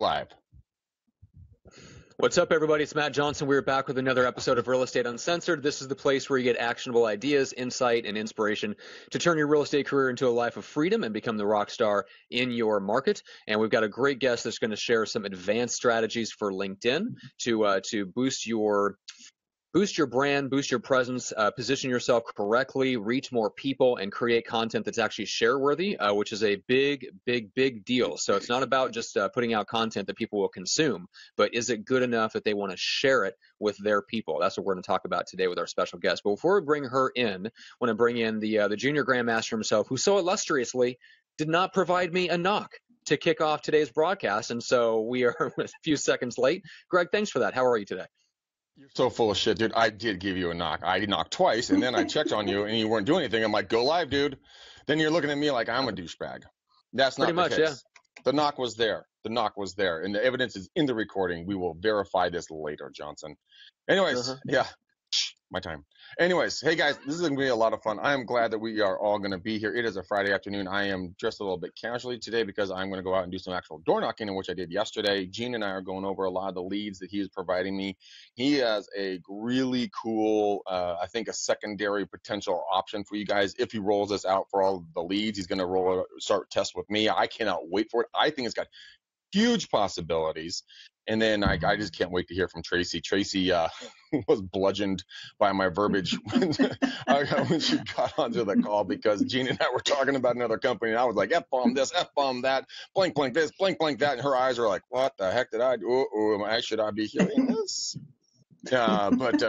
Live. What's up, everybody? It's Matt Johnson. We're back with another episode of Real Estate Uncensored. This is the place where you get actionable ideas, insight, and inspiration to turn your real estate career into a life of freedom and become the rock star in your market. And we've got a great guest that's going to share some advanced strategies for LinkedIn to boost your brand, boost your presence, position yourself correctly, reach more people, and create content that's actually share-worthy, which is a big, big, big deal. So it's not about just putting out content that people will consume, but is it good enough that they want to share it with their people? That's what we're going to talk about today with our special guest. But before we bring her in, I want to bring in the junior grandmaster himself, who so illustriously did not provide me a knock to kick off today's broadcast, and so we are a few seconds late. Greg, thanks for that. How are you today? You're so full of shit, dude. I did give you a knock. I knocked twice, and then I checked on you, and you weren't doing anything. I'm like, go live, dude. Then you're looking at me like I'm a douchebag. That's not the case. Yeah. The knock was there. The knock was there, and the evidence is in the recording. We will verify this later, Johnson. Anyways, yeah, my time. Anyways, hey guys, this is going to be a lot of fun. I am glad that we are all going to be here. It is a Friday afternoon. I am dressed a little bit casually today because I'm going to go out and do some actual door knocking, which I did yesterday. Gene and I are going over a lot of the leads that he is providing me. He has a really cool, I think, a secondary potential option for you guys. If he rolls this out for all the leads, he's going to start test with me. I cannot wait for it. I think it's got huge possibilities. And then I just can't wait to hear from Tracy. Tracy was bludgeoned by my verbiage when she got onto the call because Gene and I were talking about another company. And I was like, F-bomb this, F-bomb that, blank, blank this, blank, blank that. And her eyes are like, what the heck did I do? Should I be hearing this? But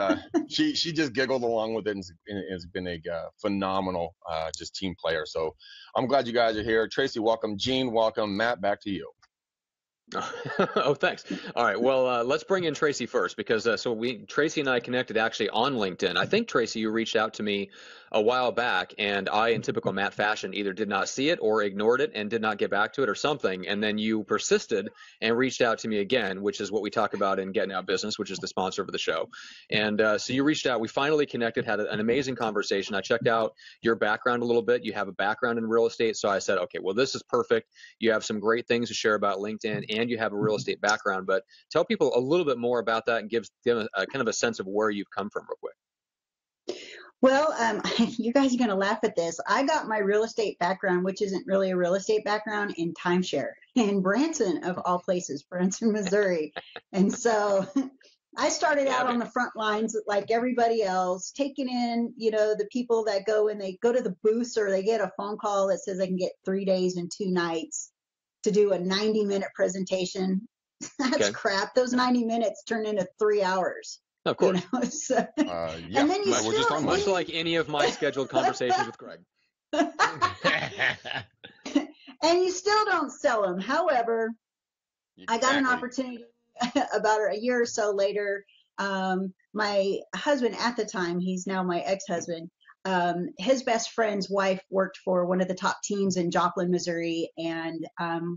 she just giggled along with it and has been a phenomenal just team player. So I'm glad you guys are here. Tracy, welcome. Gene, welcome. Matt, back to you. Oh, thanks. All right. Well, let's bring in Tracy first because Tracy and I connected actually on LinkedIn. I think, Tracy, you reached out to me a while back, and I, in typical Matt fashion, either did not see it or ignored it and did not get back to it or something. And then you persisted and reached out to me again, which is what we talk about in Getting Out Business, which is the sponsor of the show. And so you reached out. We finally connected, had an amazing conversation. I checked out your background a little bit. You have a background in real estate. So I said, okay, well, this is perfect. You have some great things to share about LinkedIn, and you have a real estate background. But tell people a little bit more about that and give them a kind of a sense of where you've come from real quick. Well, you guys are going to laugh at this. I got my real estate background, which isn't really a real estate background, in timeshare in Branson, of all places, Branson, Missouri. And so I started out on the front lines like everybody else, taking in, the people that go and they go to the booths or they get a phone call that says they can get 3 days and 2 nights to do a 90-minute presentation. That's crap. Those 90 minutes turn into 3 hours. Of course. So, yeah. And then much like any of my scheduled conversations with Greg. And you still don't sell them. However, I got an opportunity about a year or so later. My husband at the time, he's now my ex-husband, his best friend's wife worked for one of the top teams in Joplin, Missouri, and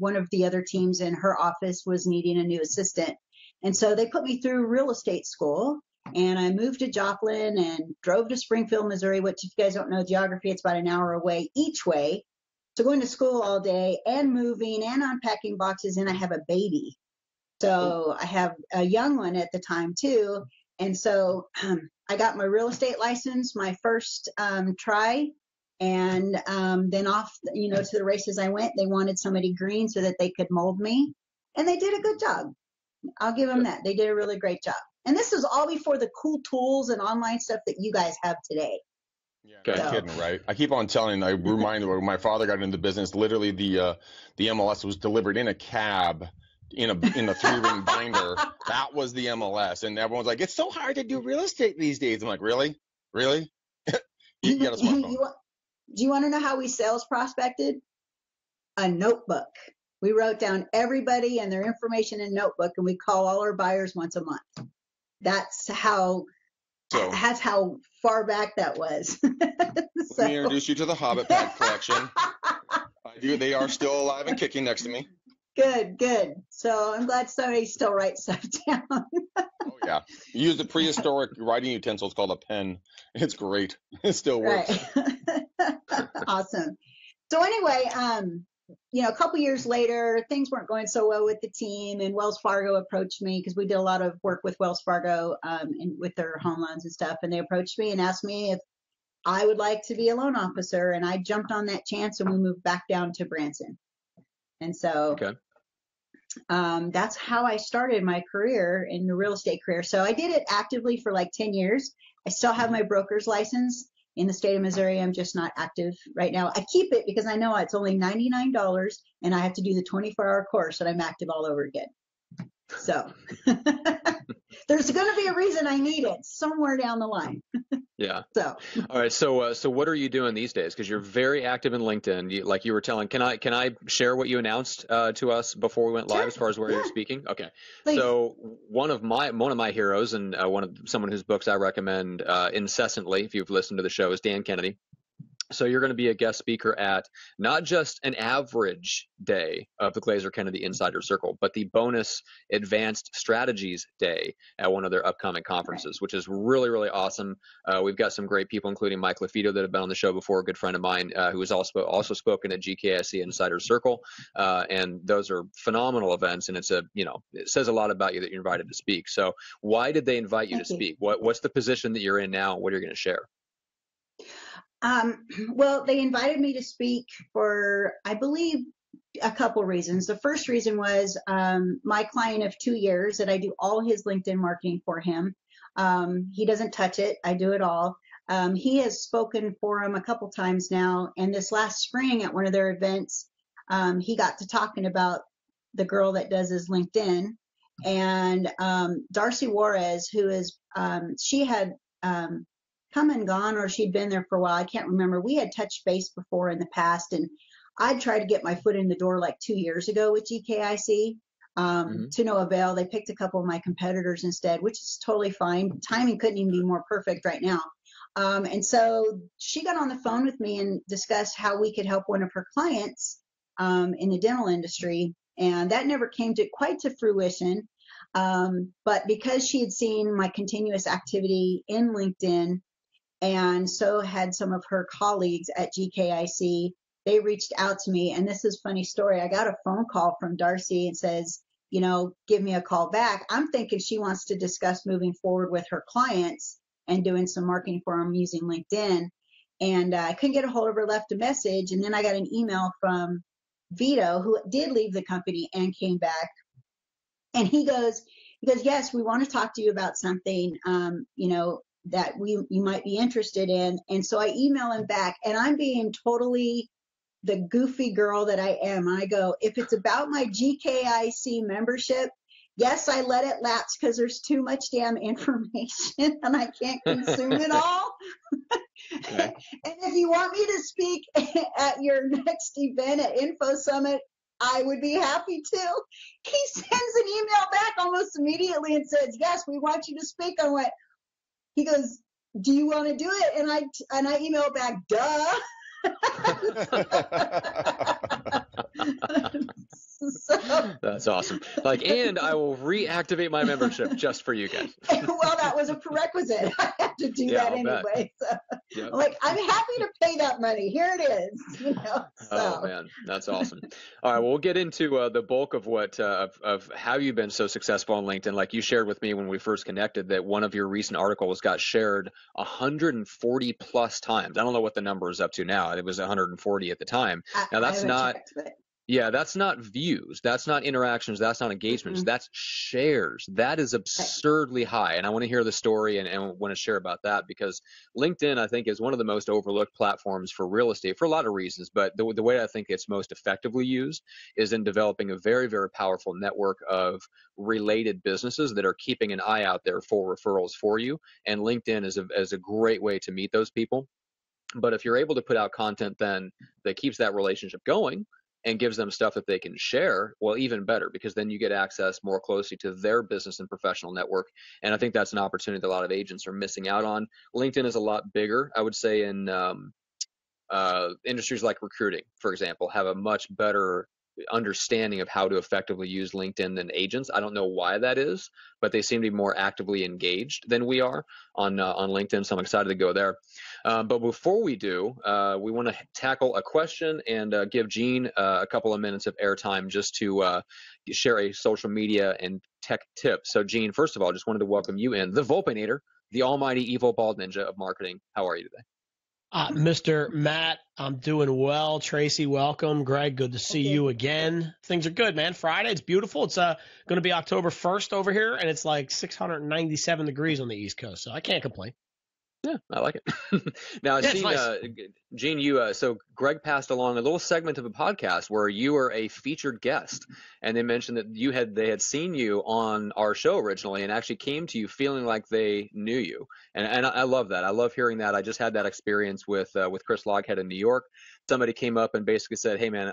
one of the other teams in her office was needing a new assistant. And so they put me through real estate school, and I moved to Joplin and drove to Springfield, Missouri, which, if you guys don't know geography, it's about an hour away each way. So going to school all day and moving and unpacking boxes, and I have a baby. So I have a young one at the time too. And so I got my real estate license, my first try, and then off, to the races I went. They wanted somebody green so that they could mold me, and they did a good job. I'll give them that. They did a really great job. And this is all before the cool tools and online stuff that you guys have today. Yeah, no kidding, right? I keep on telling. I remind when my father got into business. Literally, the MLS was delivered in a cab in a 3-ring binder. That was the MLS, and everyone's like, "It's so hard to do real estate these days." I'm like, "Really? You got a smartphone." Do you want to know how we sales prospected? A notebook. We wrote down everybody and their information in a notebook, and we call all our buyers once a month. That's how far back that was. Let me introduce you to the Hobbit Pad collection. They are still alive and kicking next to me. Good. So I'm glad somebody still writes stuff down. Oh, yeah. You use the prehistoric writing utensils called a pen. It's great. It still works. Right. Awesome. So anyway, a couple years later, things weren't going so well with the team, and Wells Fargo approached me because we did a lot of work with Wells Fargo and with their home loans and stuff. And they approached me and asked me if I would like to be a loan officer. And I jumped on that chance, and we moved back down to Branson. And so that's how I started my career in the real estate career. So I did it actively for like 10 years. I still have my broker's license in the state of Missouri. I'm just not active right now. I keep it because I know it's only $99 and I have to do the 24-hour course and I'm active all over again. So there's going to be a reason I need it somewhere down the line. Yeah. So. All right. So what are you doing these days? Because you're very active in LinkedIn. Like you were telling, can I share what you announced to us before we went live as far as where you're speaking? Okay. Please. So one of my heroes and someone whose books I recommend incessantly, if you've listened to the show, is Dan Kennedy. So you're going to be a guest speaker at not just an average day of the Glazer Kennedy Insider Circle, but the bonus Advanced Strategies Day at one of their upcoming conferences, which is really, really awesome. We've got some great people, including Mike LaFido, that have been on the show before, a good friend of mine who has also spoken at GKIC Insider Circle. And those are phenomenal events. And it says a lot about you that you're invited to speak. So why did they invite you to speak? What's the position that you're in now? What are you going to share? Well, they invited me to speak for, I believe, a couple reasons. The first reason was my client of 2 years that I do all his LinkedIn marketing for him. He doesn't touch it. I do it all. He has spoken for him a couple times now. And this last spring at one of their events, he got to talking about the girl that does his LinkedIn. And Darcy Juarez, who is, she had come and gone, or she'd been there for a while. I can't remember. We had touched base before in the past, and I'd tried to get my foot in the door like 2 years ago with GKIC to no avail. They picked a couple of my competitors instead, which is totally fine. Timing couldn't even be more perfect right now. And so she got on the phone with me and discussed how we could help one of her clients in the dental industry. And that never came to quite to fruition. But because she had seen my continuous activity in LinkedIn, and so had some of her colleagues at GKIC, they reached out to me. And this is a funny story. I got a phone call from Darcy and says, give me a call back. I'm thinking she wants to discuss moving forward with her clients and doing some marketing for them using LinkedIn. And I couldn't get a hold of her, left a message. And then I got an email from Vito, who did leave the company and came back. And he goes, yes, we want to talk to you about something, that you might be interested in. And so I email him back, and I'm being totally the goofy girl that I am. I go, if it's about my GKIC membership, yes, I let it lapse because there's too much damn information and I can't consume it all. Okay. And if you want me to speak at your next event at Info Summit, I would be happy to. He sends an email back almost immediately and says, yes, we want you to speak. I went, he goes, do you want to do it? And I emailed back, duh. That's awesome. And I will reactivate my membership just for you guys. Well, that was a prerequisite. I had to do that anyway. So yep. I'm happy to pay that money. Here it is. So. Oh man, that's awesome. All right, well, we'll get into the bulk of what of how you've been so successful on LinkedIn. Like you shared with me when we first connected, that one of your recent articles got shared 140 plus times. I don't know what the number is up to now. It was 140 at the time. Now that's not. Yeah, that's not views. That's not interactions. That's not engagements. That's shares. That is absurdly high. And I want to hear the story and want to share about that, because LinkedIn, I think, is one of the most overlooked platforms for real estate for a lot of reasons. But the way I think it's most effectively used is in developing a very, very powerful network of related businesses that are keeping an eye out there for referrals for you. And LinkedIn is a great way to meet those people. But if you're able to put out content then that keeps that relationship going and gives them stuff that they can share, well, even better, because then you get access more closely to their business and professional network. And I think that's an opportunity that a lot of agents are missing out on. LinkedIn is a lot bigger, I would say, in industries like recruiting, for example, have a much better understanding of how to effectively use LinkedIn than agents. I don't know why that is, but they seem to be more actively engaged than we are on LinkedIn. So I'm excited to go there. But before we do, we want to tackle a question and give Gene a couple of minutes of airtime just to share a social media and tech tip. So Gene, first of all, just wanted to welcome you in, the Volpinator, the almighty evil bald ninja of marketing. How are you today? Mr. Matt, I'm doing well. Tracy, welcome. Greg, good to see you again. Things are good, man. Friday, it's beautiful. It's going to be October 1st over here, and it's like 697 degrees on the East Coast, so I can't complain. Yeah, I like it. Now, I've seen, nice. Gene, so Greg passed along a little segment of a podcast where you were a featured guest, and they mentioned that they had seen you on our show originally and actually came to you feeling like they knew you. And I love that. I love hearing that. I just had that experience with Chris Loghead in New York. Somebody came up and basically said, hey, man,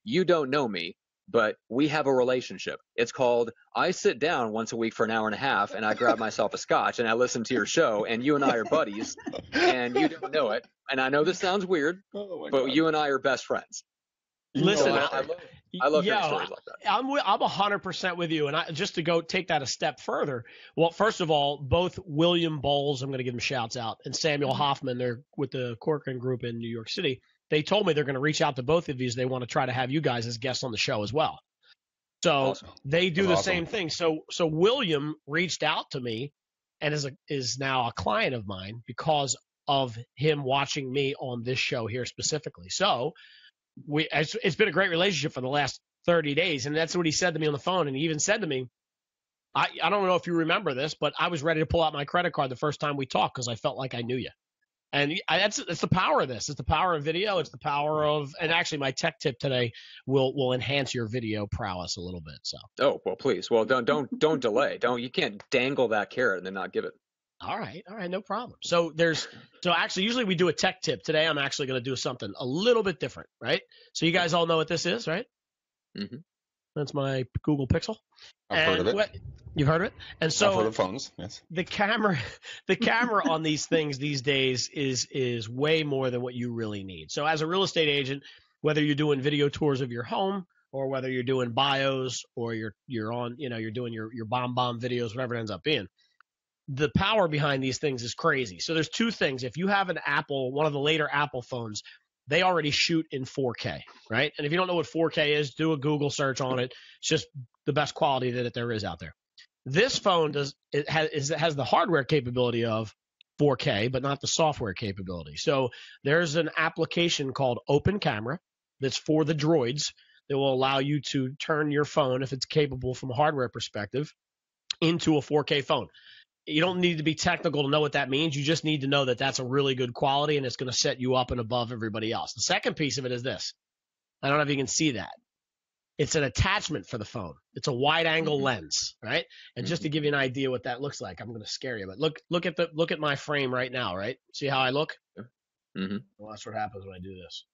you don't know me, but we have a relationship. It's called, I sit down once a week for an hour and a half and I grab myself a scotch and I listen to your show, and you and I are buddies and you don't know it. And I know this sounds weird, but God, you and I are best friends. Listen, I love hearing stories like that. I'm 100% with you. And just to go take that a step further, well, first of all, both William Bowles, I'm going to give them shouts out, and Samuel Hoffman, they're with the Corcoran Group in New York City. They told me they're going to reach out to both of you. They want to try to have you guys as guests on the show as well. So awesome. They do the same thing. So William reached out to me and is now a client of mine because of him watching me on this show here specifically. So it's been a great relationship for the last 30 days. And that's what he said to me on the phone. And he even said to me, I don't know if you remember this, but I was ready to pull out my credit card the first time we talked because I felt like I knew you. And it's the power of this. It's the power of video. It's the power of, and actually my tech tip today will enhance your video prowess a little bit. So. Oh, well, please. Well, don't delay. You can't dangle that carrot and then not give it. All right. No problem. So actually usually we do a tech tip. Today I'm actually going to do something a little bit different, right? So you guys all know what this is, right? Mm-hmm. That's my Google Pixel. I've heard of it. You've heard of it? And so I've heard of phones, yes. The camera on these things these days is way more than what you really need. So as a real estate agent, whether you're doing video tours of your home or whether you're doing bios or you're on, you're doing your bomb videos, whatever it ends up being, the power behind these things is crazy. So there's two things. If you have an Apple, one of the later Apple phones, they already shoot in 4K, right? And if you don't know what 4K is, do a Google search on it. It's just the best quality that there is out there. This phone has the hardware capability of 4K, but not the software capability. So there's an application called Open Camera that's for the droids that will allow you to turn your phone, if it's capable from a hardware perspective, into a 4K phone. You don't need to be technical to know what that means. You just need to know that that's a really good quality and it's going to set you up and above everybody else. The second piece of it is this. I don't know if you can see that. It's an attachment for the phone. It's a wide angle lens, right? And just to give you an idea what that looks like, I'm going to scare you, but look at my frame right now, right? See how I look? Mm-hmm. Well, that's what happens when I do this.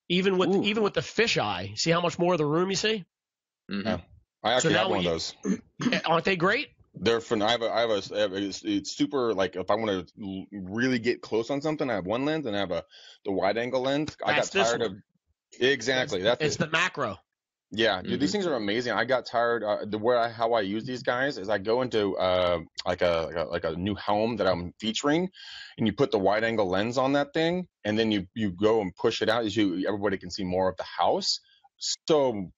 Even with the fisheye, see how much more of the room you see? Mm-hmm. Yeah. I actually have one of those. Aren't they great? They're fun. It's super, like, if I want to really get close on something, I have one lens and I have the wide angle lens. I got tired of exactly. It's the macro. Yeah, dude, these things are amazing. I got tired. How I use these guys is I go into like a new home that I'm featuring, and you put the wide angle lens on that thing, and then you go and push it out everybody can see more of the house. So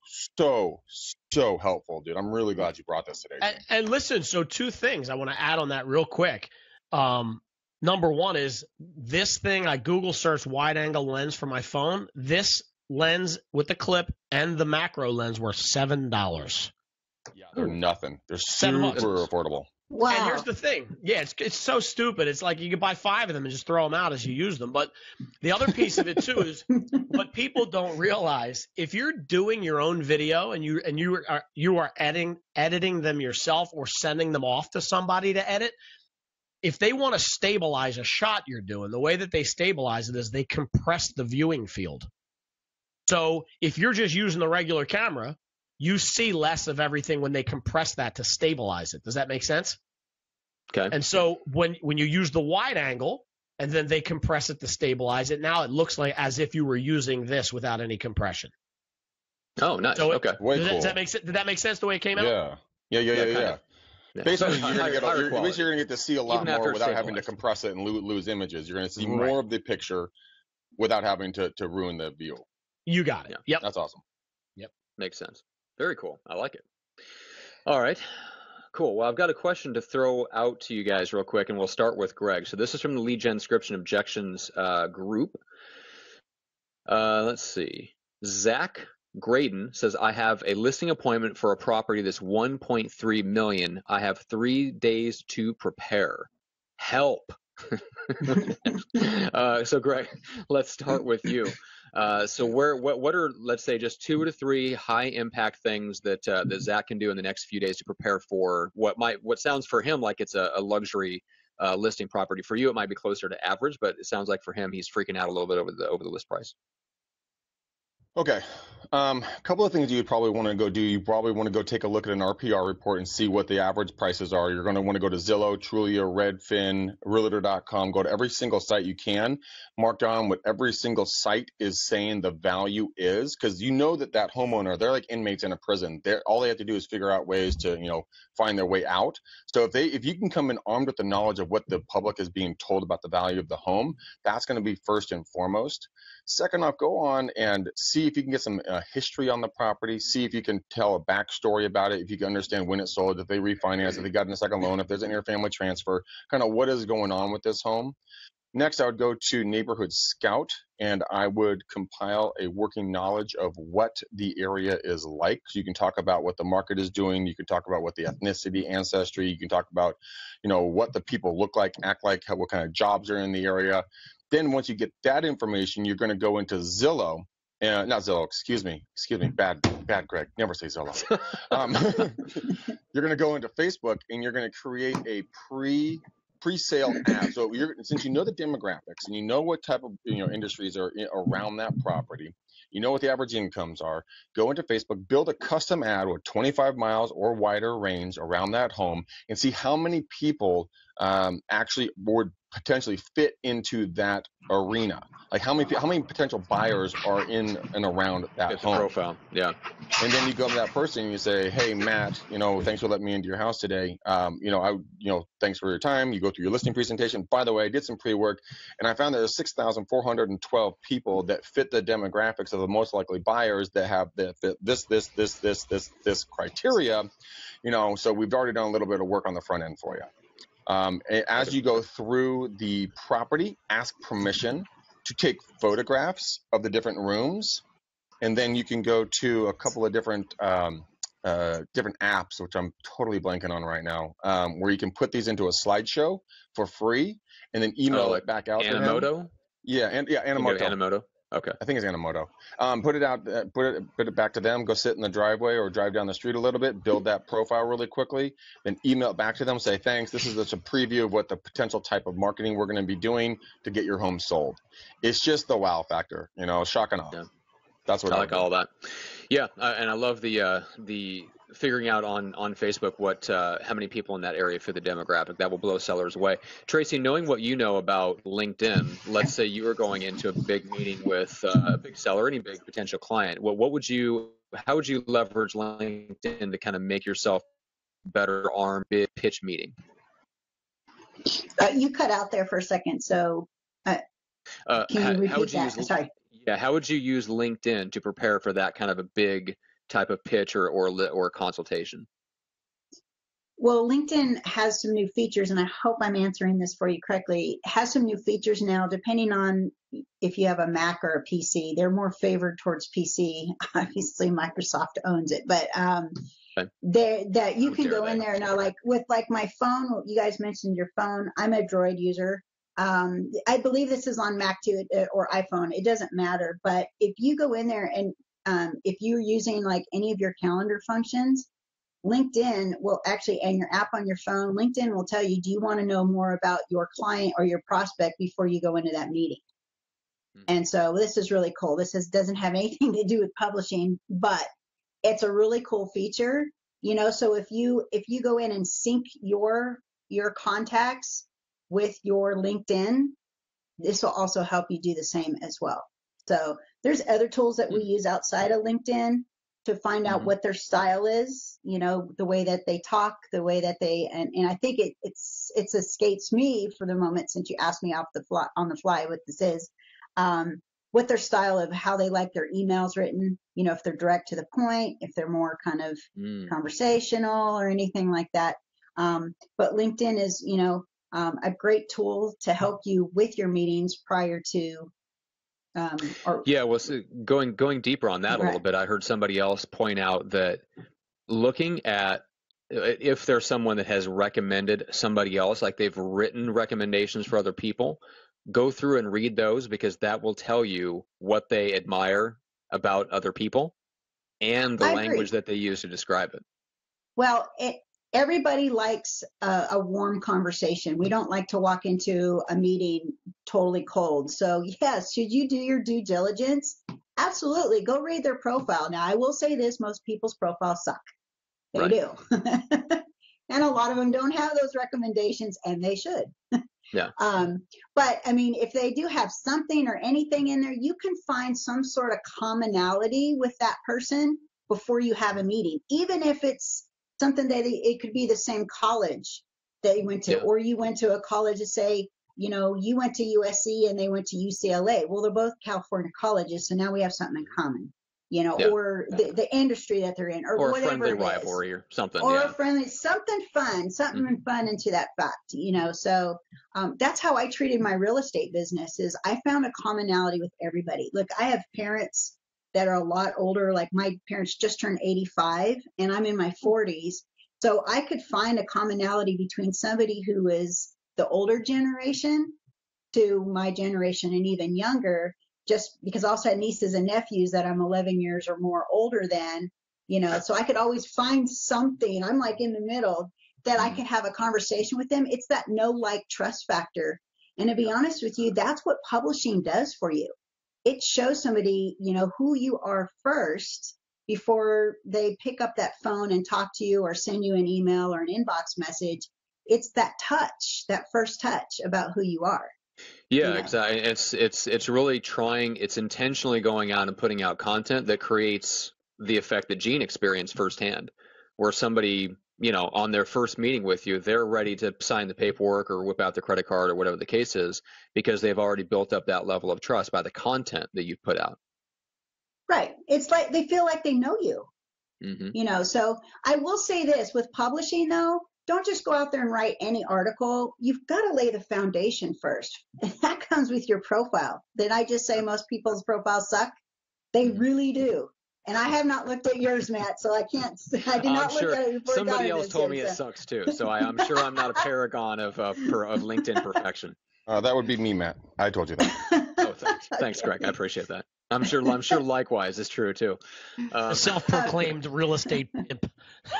helpful, dude. I'm really glad you brought this today. And listen, so two things I want to add on that real quick. Number one is this thing. I Google search wide angle lens for my phone. This lens with the clip and the macro lens were $7. Yeah, they're nothing. They're super affordable. Wow. And here's the thing. Yeah, it's so stupid. It's like you could buy 5 of them and just throw them out as you use them. But the other piece of it too is what people don't realize. If you're doing your own video and you are editing them yourself or sending them off to somebody to edit, if they want to stabilize a shot you're doing, the way that they stabilize it is they compress the viewing field. So if you're just using the regular camera, you see less of everything when they compress that to stabilize it. Does that make sense? Okay. And so when you use the wide angle and then they compress it to stabilize it, now it looks like as if you were using this without any compression. Oh, nice. So okay. Way cool. Does that make sense? Did that make sense the way it came out? Yeah. Yeah. Basically, you're going to get to see a lot Even more without having to compress it and lose images. You're going to see Right. more of the picture without having to ruin the view. You got it. Yeah. Yep. That's awesome. Yep. Makes sense. Very cool. I like it. All right. Cool. Well, I've got a question to throw out to you guys real quick, and we'll start with Greg. So this is from the Lead Gen Scription Objections group. Let's see. Zach Graydon says, I have a listing appointment for a property that's $1.3 million. I have 3 days to prepare. Help. So Greg, let's start with you. So what are, let's say, just 2 to 3 high impact things that Zach can do in the next few days to prepare for what sounds for him like it's a luxury listing property. For you, it might be closer to average, but it sounds like for him, he's freaking out a little bit over the list price. Okay. A couple of things you would probably want to go do. You probably want to go take a look at an RPR report and see what the average prices are. You're going to want to go to Zillow, Trulia, Redfin, Realtor.com. Go to every single site you can. Mark down what every single site is saying the value is, because you know that homeowner, they're like inmates in a prison. All they have to do is figure out ways to, find their way out. So if you can come in armed with the knowledge of what the public is being told about the value of the home, that's going to be first and foremost. Second off, go on and see if you can get some history on the property. See if you can tell a backstory about it. If you can understand when it sold, if they refinanced, if they got in a second loan, if there's an interfamily transfer, kind of what is going on with this home. Next, I would go to Neighborhood Scout, and I would compile a working knowledge of what the area is like. So you can talk about what the market is doing. You can talk about what the ethnicity, ancestry. You can talk about, what the people look like, act like, what kind of jobs are in the area. Then once you get that information, you're going to go into Zillow. Not Zillow, excuse me. Bad, Greg. Never say Zillow. You're going to go into Facebook, and you're going to create a pre-sale ad. So since you know the demographics and you know what type of industries are around that property, you know what the average incomes are, go into Facebook, build a custom ad with 25 miles or wider range around that home, and see how many people actually would potentially fit into that arena. Like how many potential buyers are in and around that home. Profile, yeah. And then you go to that person and you say, hey, Matt, thanks for letting me into your house today. Thanks for your time. You go through your listing presentation. By the way, I did some pre-work, and I found that there's 6,412 people that fit the demographics of the most likely buyers that fit this criteria. So we've already done a little bit of work on the front end for you. As you go through the property, ask permission to take photographs of the different rooms. And then you can go to a couple of different apps, which I'm totally blanking on right now, where you can put these into a slideshow for free and then email it back out to him. Animoto? Animoto. Animoto. Okay. I think it's Animoto. Put it out, put it back to them. Go sit in the driveway or drive down the street a little bit. Build that profile really quickly. Then email it back to them. Say thanks. This is just a preview of what the potential type of marketing we're going to be doing to get your home sold. It's just the wow factor. Shock and awe. Yeah. That's what I like all that. Yeah, and I love the figuring out on Facebook how many people in that area fit the demographic. That will blow sellers away. Tracy, knowing what you know about LinkedIn, let's say you were going into a big meeting with a big seller, any big potential client. How would you leverage LinkedIn to kind of make yourself better armed bid pitch meeting? You cut out there for a second, so can you repeat that? Sorry. Yeah, how would you use LinkedIn to prepare for that kind of a big type of pitch or consultation? Well, LinkedIn has some new features, and I hope I'm answering this for you correctly. It has some new features now, depending on if you have a Mac or a PC. They're more favored towards PC. Obviously, Microsoft owns it, but that you can go in there now, like with my phone. You guys mentioned your phone. I'm a Droid user. I believe this is on Mac too, or iPhone. It doesn't matter. But if you go in there and if you're using like any of your calendar functions, LinkedIn will actually, and your app on your phone, LinkedIn will tell you, do you want to know more about your client or your prospect before you go into that meeting? And so this is really cool. This doesn't have anything to do with publishing, but it's a really cool feature. So if you go in and sync your contacts with your LinkedIn, this will also help you do the same as well. So there's other tools that we use outside of LinkedIn, to find out what their style is, the way that they talk, the way that they, and I think it escapes me for the moment, since you asked me on the fly what this is, what their style of how they like their emails written, if they're direct to the point, if they're more kind of conversational or anything like that. But LinkedIn is, a great tool to help you with your meetings prior to, so going deeper on that a little bit, I heard somebody else point out that looking at if there's someone that has recommended somebody else, like they've written recommendations for other people, go through and read those, because that will tell you what they admire about other people and the language that they use to describe it. Well, everybody likes a warm conversation. We don't like to walk into a meeting totally cold. So yes, should you do your due diligence? Absolutely. Go read their profile. Now, I will say this, most people's profiles suck. They do. And a lot of them don't have those recommendations, and they should. Yeah. But I mean, if they do have something or anything in there, you can find some sort of commonality with that person before you have a meeting, even if it's something that it could be the same college that you went to, or you went to a college to say, you went to USC and they went to UCLA. Well, they're both California colleges, so now we have something in common, or the industry that they're in, or whatever, a friendly rivalry or something, or a friendly, something fun into that fact, So that's how I treated my real estate business. Is I found a commonality with everybody. Look, I have parents that are a lot older. Like my parents just turned 85 and I'm in my 40s. So I could find a commonality between somebody who is the older generation to my generation and even younger, just because I also had nieces and nephews that I'm 11 years or more older than, so I could always find something. I'm like in the middle that I could have a conversation with them. It's that know, like, trust factor. And to be honest with you, that's what publishing does for you. It shows somebody, who you are first before they pick up that phone and talk to you or send you an email or an inbox message. It's that touch, that first touch about who you are. Yeah, exactly. It's really trying. It's intentionally going out and putting out content that creates the effect that Gene experienced firsthand, where somebody, on their first meeting with you, they're ready to sign the paperwork or whip out the credit card or whatever the case is, because they've already built up that level of trust by the content that you've put out. Right. It's like they feel like they know you. So I will say this with publishing, though, don't just go out there and write any article. You've got to lay the foundation first. And that comes with your profile. Did I just say most people's profiles suck? They really do. And I have not looked at yours, Matt, so I did not look at it before. Somebody else told me it sucks too, so I'm sure I'm not a paragon of LinkedIn perfection. That would be me, Matt. I told you that. Oh, thanks, Greg. I appreciate that. I'm sure likewise is true too. Self-proclaimed real estate pimp.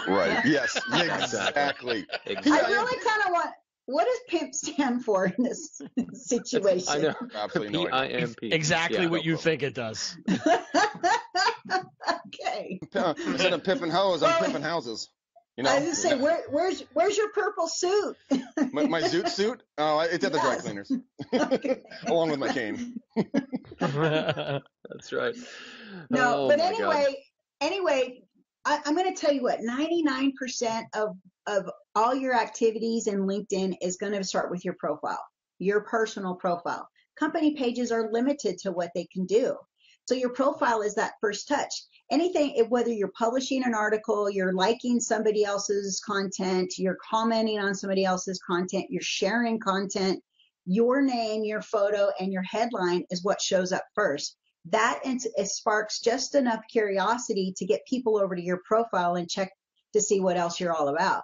Right. Yes. Exactly. I really kind of want. What does PIMP stand for in this situation? I know. Absolutely no idea. PIMP. Exactly what you think it does. Okay. Instead of pimping hoes, I'm pimping houses. I was just say, where's your purple suit? my zoot suit? Oh, it's at the dry cleaners, along with my cane. That's right. No, but anyway, I'm going to tell you what. 99% of all your activities in LinkedIn is going to start with your profile, your personal profile. Company pages are limited to what they can do. So your profile is that first touch. Anything, whether you're publishing an article, you're liking somebody else's content, you're commenting on somebody else's content, you're sharing content, your name, your photo, and your headline is what shows up first. That it sparks just enough curiosity to get people over to your profile and check to see what else you're all about,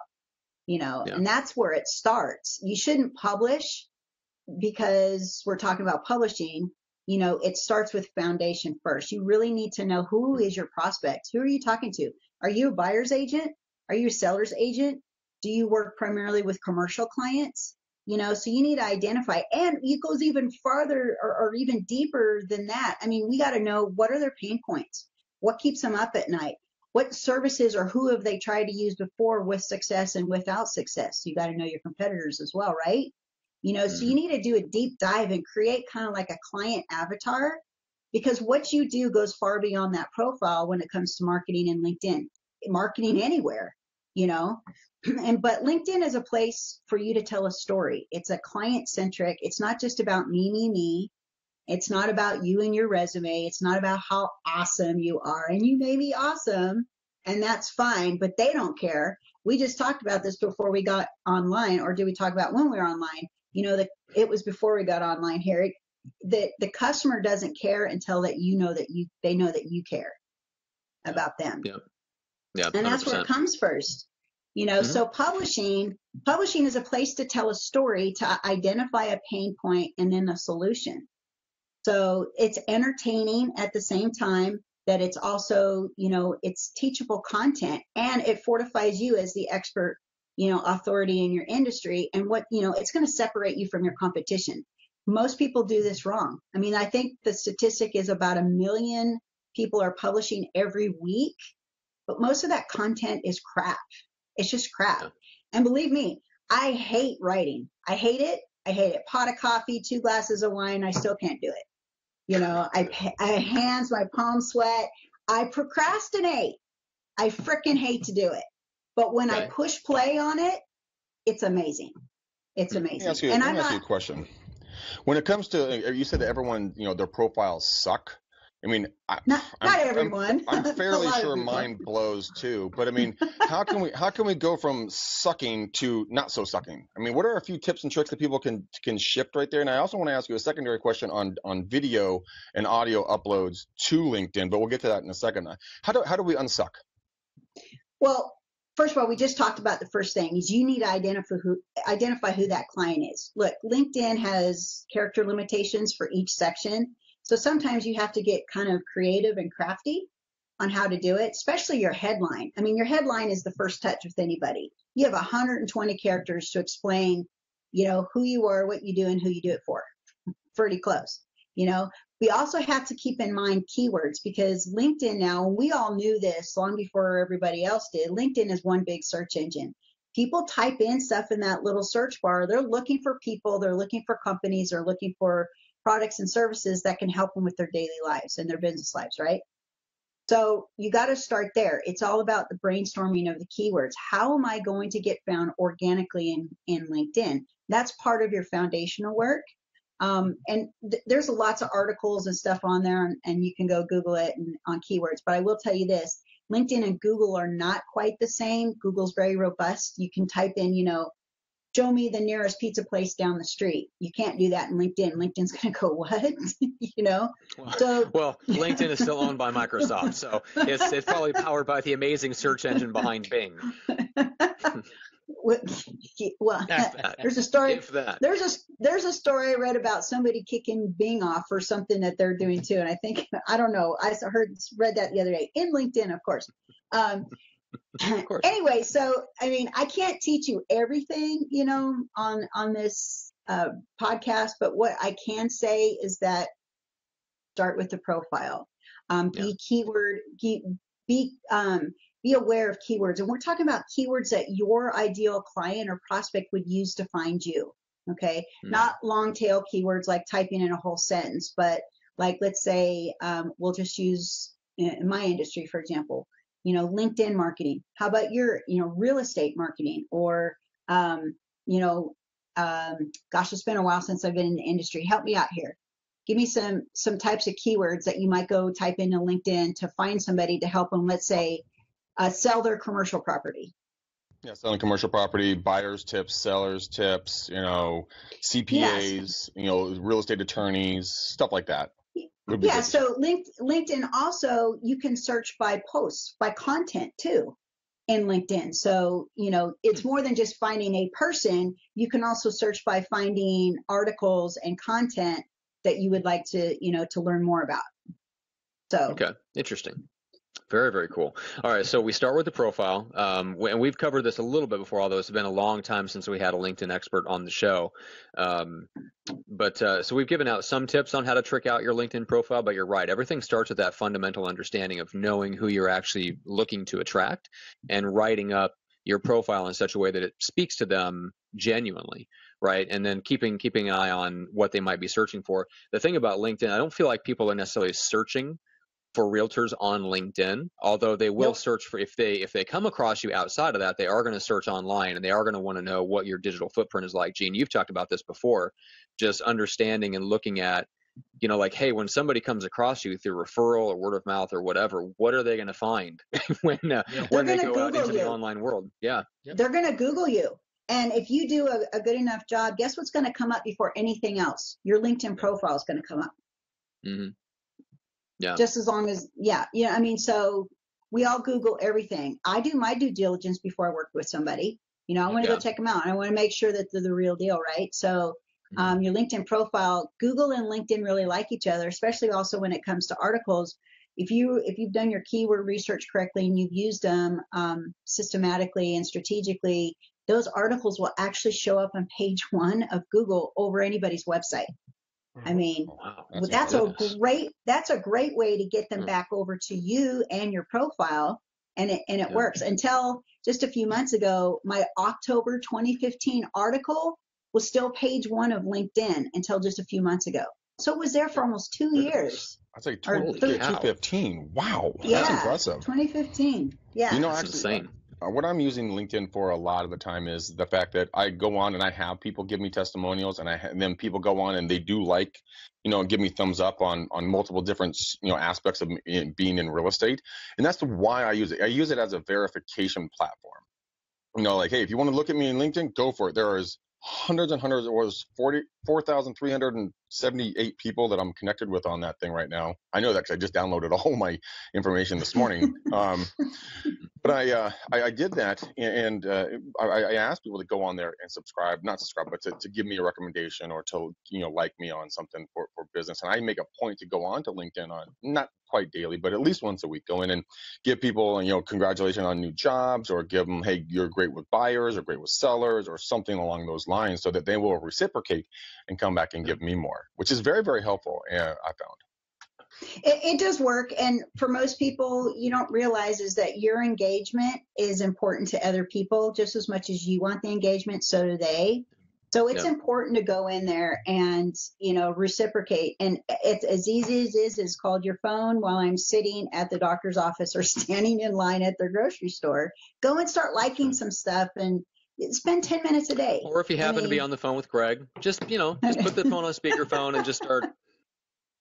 and that's where it starts. You shouldn't publish because we're talking about publishing. It starts with foundation first. You really need to know who is your prospect. Who are you talking to? Are you a buyer's agent? Are you a seller's agent? Do you work primarily with commercial clients? So you need to identify, and it goes even farther or even deeper than that. I mean, we got to know, what are their pain points? What keeps them up at night? What services or who have they tried to use before with success and without success? You got to know your competitors as well, right? So you need to do a deep dive and create kind of like a client avatar because what you do goes far beyond that profile when it comes to marketing in LinkedIn, marketing anywhere, you know. But LinkedIn is a place for you to tell a story. It's a client centric. It's not just about me. It's not about you and your resume. It's not about how awesome you are. And you may be awesome, and that's fine, but they don't care. We just talked about this before we got online, or did we talk about when we were online? You know, it was before we got online here. The customer doesn't care until that they know that you care about them. Yeah. Yeah. 100%. And that's where it comes first. You know, so publishing is a place to tell a story, to identify a pain point and then a solution. So it's entertaining at the same time that it's also, you know, it's teachable content, and it fortifies you as the expert, you know, authority in your industry. And what, you know, it's going to separate you from your competition. Most people do this wrong. I mean, I think the statistic is about 1 million people are publishing every week, but most of that content is crap. It's just crap. And believe me, I hate writing. I hate it. Pot of coffee, 2 glasses of wine, I still can't do it. You know, I hands, my palms sweat. I procrastinate. I freaking hate to do it. But when I push play on it, it's amazing. It's amazing. Let me ask you a question. When it comes to, you said that everyone, you know, their profiles suck. I mean, not everyone. I'm fairly sure mine blows too. But I mean, how can we go from sucking to not so sucking? I mean, what are a few tips and tricks that people can shift right there? And I also want to ask you a secondary question on video and audio uploads to LinkedIn, but we'll get to that in a second. How do we unsuck? Well, first of all, we just talked about the first thing is you need to identify who that client is. Look, LinkedIn has character limitations for each section. So sometimes you have to get kind of creative and crafty on how to do it, especially your headline. I mean, your headline is the first touch with anybody. You have 120 characters to explain, you know, who you are, what you do, and who you do it for. Pretty close. You know, we also have to keep in mind keywords, because LinkedIn now, we all knew this long before everybody else did. LinkedIn is one big search engine. People type in stuff in that little search bar. They're looking for people. They're looking for companies. They're looking for products and services that can help them with their daily lives and their business lives, right? So you got to start there. It's all about the brainstorming of the keywords. How am I going to get found organically in LinkedIn? That's part of your foundational work. And there's lots of articles and stuff on there, and you can go Google it on keywords. But I will tell you this, LinkedIn and Google are not quite the same. Google's very robust. You can type in, you know, show me the nearest pizza place down the street. You can't do that in LinkedIn. LinkedIn's going to go, what? You know? Well, LinkedIn is still owned by Microsoft, so it's probably powered by the amazing search engine behind Bing. Well, there's a story. There's a story I read about somebody kicking Bing off for something that they're doing too, and I think, I don't know, I read that the other day in LinkedIn, of course. Anyway, so I mean, I can't teach you everything, you know, on this podcast, but what I can say is that start with the profile. Be aware of keywords, and we're talking about keywords that your ideal client or prospect would use to find you. Okay, not long tail keywords like typing in a whole sentence, but like, let's say we'll just use in my industry, for example, you know, LinkedIn marketing. How about your, you know, real estate marketing, or, you know, gosh, it's been a while since I've been in the industry. Help me out here. Give me some types of keywords that you might go type into LinkedIn to find somebody to help them, let's say, sell their commercial property. Yeah, selling commercial property, buyers tips, sellers tips, you know, CPAs, you know, real estate attorneys, stuff like that. Yeah, so LinkedIn also, you can search by posts, by content too in LinkedIn. So, you know, it's more than just finding a person. You can also search by finding articles and content that you would like to, you know, to learn more about. So. Okay, interesting. Very, very cool. All right, so we start with the profile, and we've covered this a little bit before, although it's been a long time since we had a LinkedIn expert on the show. So we've given out some tips on how to trick out your LinkedIn profile, but you're right. Everything starts with that fundamental understanding of knowing who you're actually looking to attract and writing up your profile in such a way that it speaks to them genuinely. right? And then keeping an eye on what they might be searching for. The thing about LinkedIn, I don't feel like people are necessarily searching for realtors on LinkedIn, although they will search for, if they come across you outside of that, they are going to search online, and they are going to want to know what your digital footprint is like. Gene, you've talked about this before, just understanding and looking at, like, hey, when somebody comes across you through referral or word of mouth or whatever, what are they going to find when they go out into the online world? Yeah. They're going to Google you. And if you do a good enough job, guess what's going to come up before anything else? Your LinkedIn profile is going to come up. Mm-hmm. Yeah. Just as long as, I mean, so we all Google everything. I do my due diligence before I work with somebody. I want to go check them out. I want to make sure that they're the real deal, right? So your LinkedIn profile, Google and LinkedIn really like each other, especially also when it comes to articles. If you've done your keyword research correctly and you've used them systematically and strategically, those articles will actually show up on page 1 of Google over anybody's website. I mean, that's a great way to get them back over to you and your profile, and it works. Until just a few months ago, my October 2015 article was still page 1 of LinkedIn until just a few months ago. So it was there for almost 2 years. I'd say 2015. Wow, that's impressive. 2015. Yeah, that's insane. What I'm using LinkedIn for a lot of the time is the fact that I go on and I have people give me testimonials, and then people go on and they do give me thumbs up on multiple different, aspects of being in real estate. And that's why I use it. I use it as a verification platform. Like, hey, if you want to look at me in LinkedIn, go for it. There is hundreds and hundreds. It was 4,378 people that I'm connected with on that thing right now. I know that because I just downloaded all my information this morning. But I did that, and I asked people to go on there and not subscribe, but to give me a recommendation or to like me on something for business. And I make a point to go on to LinkedIn on not quite daily, but at least once a week, go in and give people congratulations on new jobs, or give them, hey, you're great with buyers or great with sellers or something along those lines, so that they will reciprocate and come back and give me more, which is very, very helpful. I found. It does work. And for most people, you don't realize is that your engagement is important to other people just as much as you want the engagement. So do they. So it's important to go in there and, reciprocate. And it's as easy as is called your phone while I'm sitting at the doctor's office or standing in line at the grocery store. Go and start liking some stuff and spend 10 minutes a day. Or if you happen to be on the phone with Greg, just put the phone on speakerphone and just start.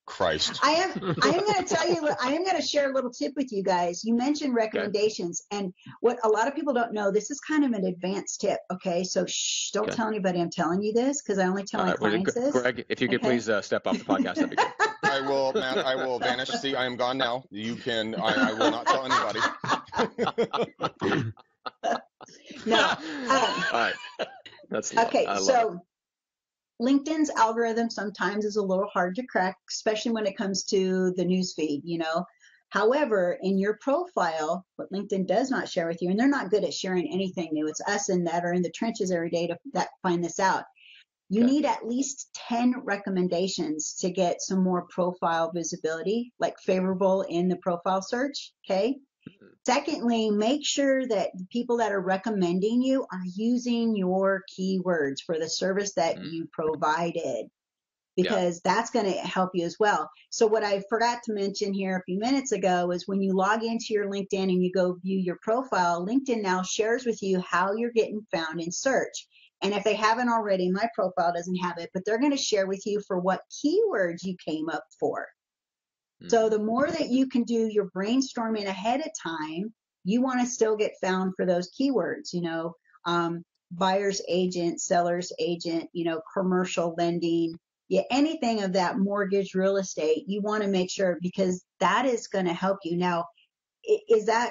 Christ. I am going to tell you, I am going to share a little tip with you guys. You mentioned recommendations, and what a lot of people don't know, this is kind of an advanced tip. Okay. So don't tell anybody I'm telling you this, because I only tell my clients this. Greg, if you could please step off the podcast, that'd be good. I will, Matt, I will vanish. See, I am gone now. You can, I will not tell anybody. No. All right. That's okay. So LinkedIn's algorithm sometimes is a little hard to crack, especially when it comes to the news feed, However, in your profile, what LinkedIn does not share with you, and they're not good at sharing anything new, it's us that are in the trenches every day that find this out. You need at least 10 recommendations to get some more profile visibility, like favorable in the profile search, okay? Secondly, make sure that the people that are recommending you are using your keywords for the service that you provided, because that's going to help you as well. So what I forgot to mention here a few minutes ago is when you log into your LinkedIn and you go view your profile, LinkedIn now shares with you how you're getting found in search. And if they haven't already, my profile doesn't have it, but they're going to share with you for what keywords you came up for. So the more that you can do your brainstorming ahead of time, you want to still get found for those keywords, buyer's agent, seller's agent, commercial lending, anything of that mortgage real estate. You want to make sure, because that is going to help you. Now,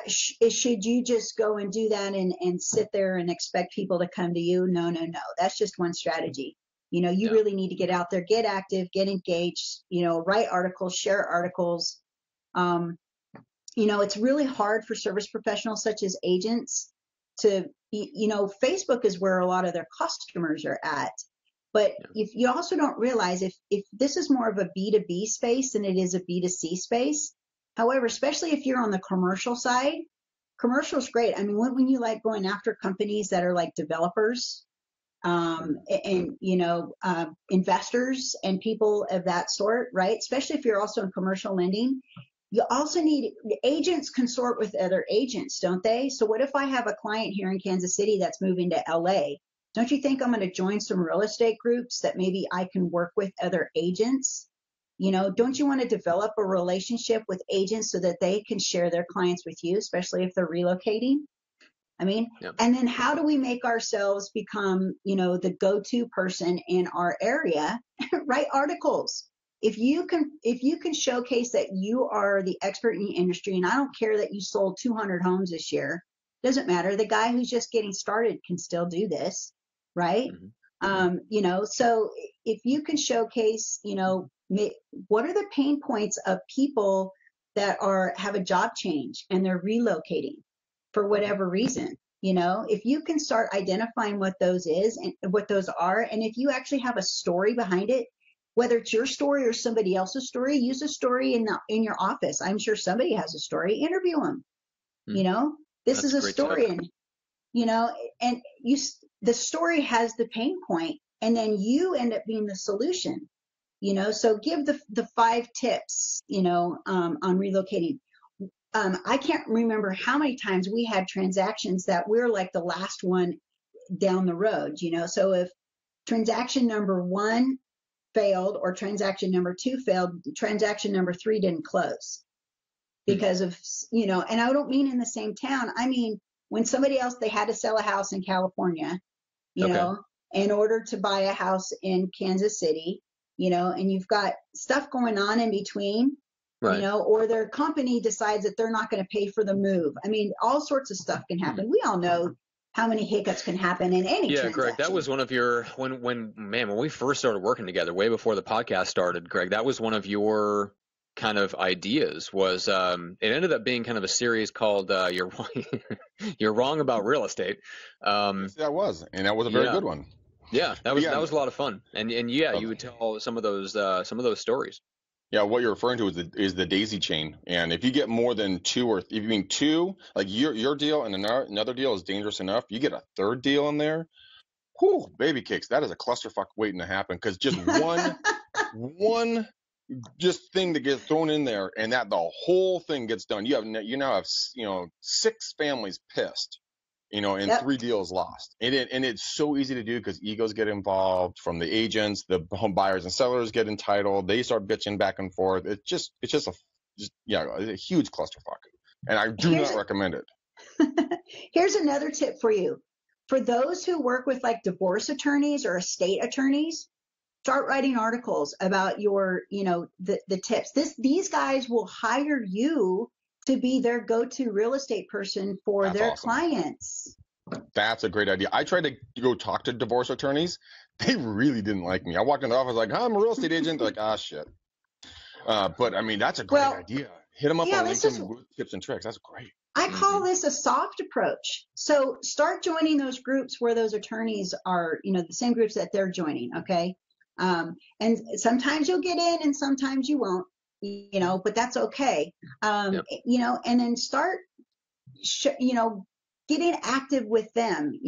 should you just go and do that and sit there and expect people to come to you? No. That's just one strategy. You really need to get out there, get active, get engaged, write articles, share articles. It's really hard for service professionals such as agents to, Facebook is where a lot of their customers are at. But if you also don't realize if this is more of a B2B space than it is a B2C space. However, especially if you're on the commercial side, commercial is great. I mean, when you like going after companies that are like developers, and investors and people of that sort, right? Especially if you're also in commercial lending. You also need agents consort with other agents, don't they? So what if I have a client here in Kansas City that's moving to LA? Don't you think I'm going to join some real estate groups that maybe I can work with other agents? Don't you want to develop a relationship with agents so that they can share their clients with you, especially if they're relocating? I mean, yep. And then how do we make ourselves become, the go-to person in our area? Write articles. If you can showcase that you are the expert in the industry, and I don't care that you sold 200 homes this year, doesn't matter. The guy who's just getting started can still do this, right? Mm-hmm. So if you can showcase, what are the pain points of people that have a job change and they're relocating for whatever reason? If you can start identifying what those is and what those are, and if you actually have a story behind it, whether it's your story or somebody else's story, use a story in your office. I'm sure somebody has a story. Interview them. This is a story, and the story has the pain point, and then you end up being the solution. So give the 5 tips. On relocating. I can't remember how many times we had transactions that we're like the last one down the road. So if transaction number 1 failed or transaction number 2 failed, transaction number 3 didn't close because of, and I don't mean in the same town. I mean, when somebody else, they had to sell a house in California, in order to buy a house in Kansas City, and you've got stuff going on in between, right. Or their company decides that they're not going to pay for the move. I mean, all sorts of stuff can happen. We all know how many hiccups can happen in any transaction. Greg, that was one of your, when we first started working together, way before the podcast started, Greg, that was one of your kind of ideas was, it ended up being kind of a series called, You're Wrong About Real Estate. Yes, that was, and that was a very good one. Yeah, that was a lot of fun. And you would tell some of those stories. Yeah, what you're referring to is the daisy chain, and if you get more than 2, or if you mean 2, like your deal and another deal is dangerous enough, you get a third deal in there, whew, baby cakes. That is a clusterfuck waiting to happen, because just one just thing to get thrown in there, and that the whole thing gets done. You now have 6 families pissed. And 3 deals lost. And it's so easy to do because egos get involved from the agents, the home buyers and sellers get entitled. They start bitching back and forth. It's just a huge clusterfuck. And I do not recommend it. Here's another tip for you. For those who work with like divorce attorneys or estate attorneys, start writing articles about your, the tips. These guys will hire you to be their go-to real estate person for their clients. That's a great idea. I tried to go talk to divorce attorneys. They really didn't like me. I walked in the office like, I'm a real estate agent. They're like, shit. But I mean, that's a great idea. Hit them up on LinkedIn with tips and tricks. That's great. I call this a soft approach. So start joining those groups where those attorneys are, the same groups that they're joining. Okay. And sometimes you'll get in and sometimes you won't. But that's okay. And then start, getting active with them,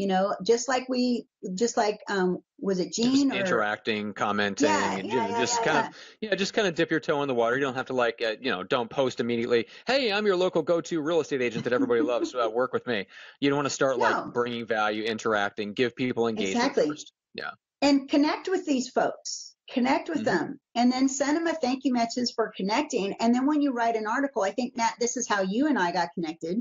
just like was it Gene? Just interacting, commenting, just kind of dip your toe in the water. You don't have to don't post immediately. Hey, I'm your local go-to real estate agent that everybody loves. Work with me. You don't want to start bringing value, interacting, give people engagement first. Yeah. And connect with these folks. Connect with them and then send them a thank you message for connecting. And then when you write an article, I think, Matt, this is how you and I got connected,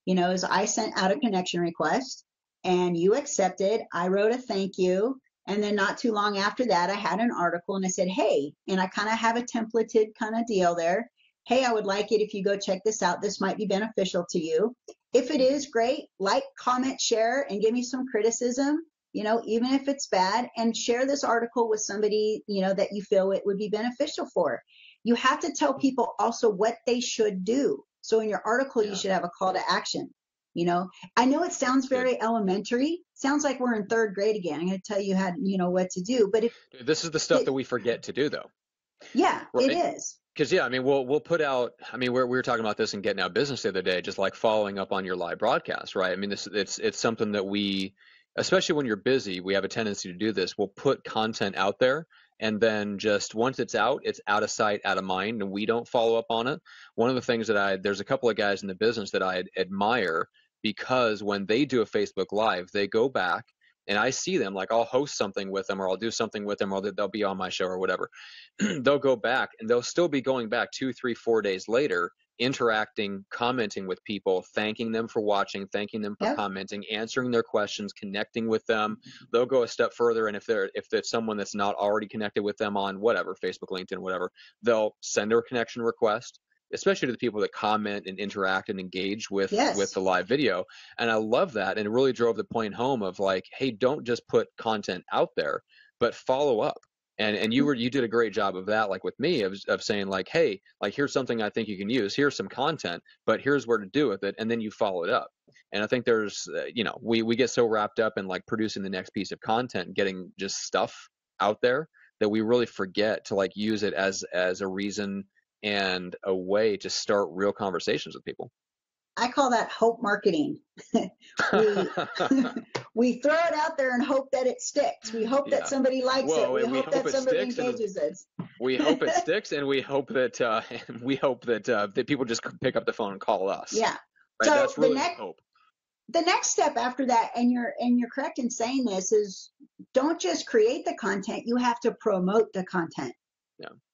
is I sent out a connection request and you accepted. I wrote a thank you. And then not too long after that, I had an article and I said, hey, and I kind of have a templated kind of deal there. Hey, I would like it if you go check this out. This might be beneficial to you. If it is, great. Like, comment, share, and give me some criticism. Even if it's bad, and share this article with somebody, that you feel it would be beneficial for. You have to tell people also what they should do. So in your article, you should have a call to action. I know it sounds very elementary. Sounds like we're in 3rd grade again. I'm going to tell you how, what to do. But this is the stuff that we forget to do, though. Yeah, right? It is. Because we'll put out. We were talking about this in Getting Out Business the other day, just like following up on your live broadcast, right? It's something that we especially when you're busy, we have a tendency to do this. We'll put content out there, and then just once it's out of sight, out of mind, and we don't follow up on it. One of the things that there's a couple of guys in the business that I admire, because when they do a Facebook Live, they go back, and I see them, like I'll host something with them, or I'll do something with them, or they'll be on my show or whatever. They'll go back, and they'll still be going back 2, 3, 4 days later, interacting, commenting with people, thanking them for watching, thanking them for commenting, answering their questions, connecting with them. They'll go a step further, and if there's someone that's not already connected with them on whatever, Facebook, LinkedIn, whatever, they'll send a connection request, especially to the people that comment and interact and engage with the live video. And I love that, and it really drove the point home of like, hey, don't just put content out there, but follow up. And you did a great job of that, like with me, of saying like, hey, like here's something I think you can use. Here's some content, but here's where to do with it, and then you follow it up. And I think there's, we get so wrapped up in like producing the next piece of content, getting just stuff out there, that we really forget to like use it as a reason and a way to start real conversations with people. I call that hope marketing. We throw it out there and hope that it sticks. We hope that somebody likes it. We hope that somebody engages it. We hope it sticks, and we hope that that people just pick up the phone and call us. Yeah. Right? So that's really hope. The next step after that, and you're correct in saying this, is don't just create the content. You have to promote the content.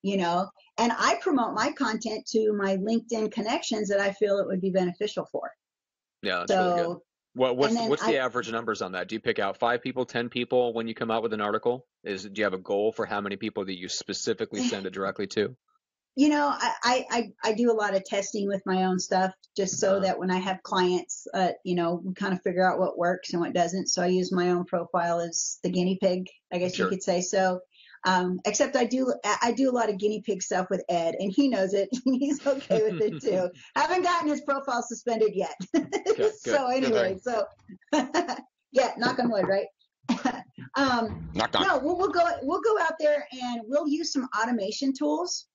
Yeah. And I promote my content to my LinkedIn connections that I feel it would be beneficial for. Yeah, that's really good. What's the average numbers on that? Do you pick out 5 people, 10 people when you come out with an article? Do you have a goal for how many people that you specifically send it directly to? I do a lot of testing with my own stuff, just so that when I have clients, we kind of figure out what works and what doesn't. So I use my own profile as the guinea pig, I guess you could say. So except I do a lot of guinea pig stuff with Ed, and he knows it. He's okay with it too. Haven't gotten his profile suspended yet. Good. So anyway, yeah, knock on wood, right? Knock. No, we'll go out there and we'll use some automation tools.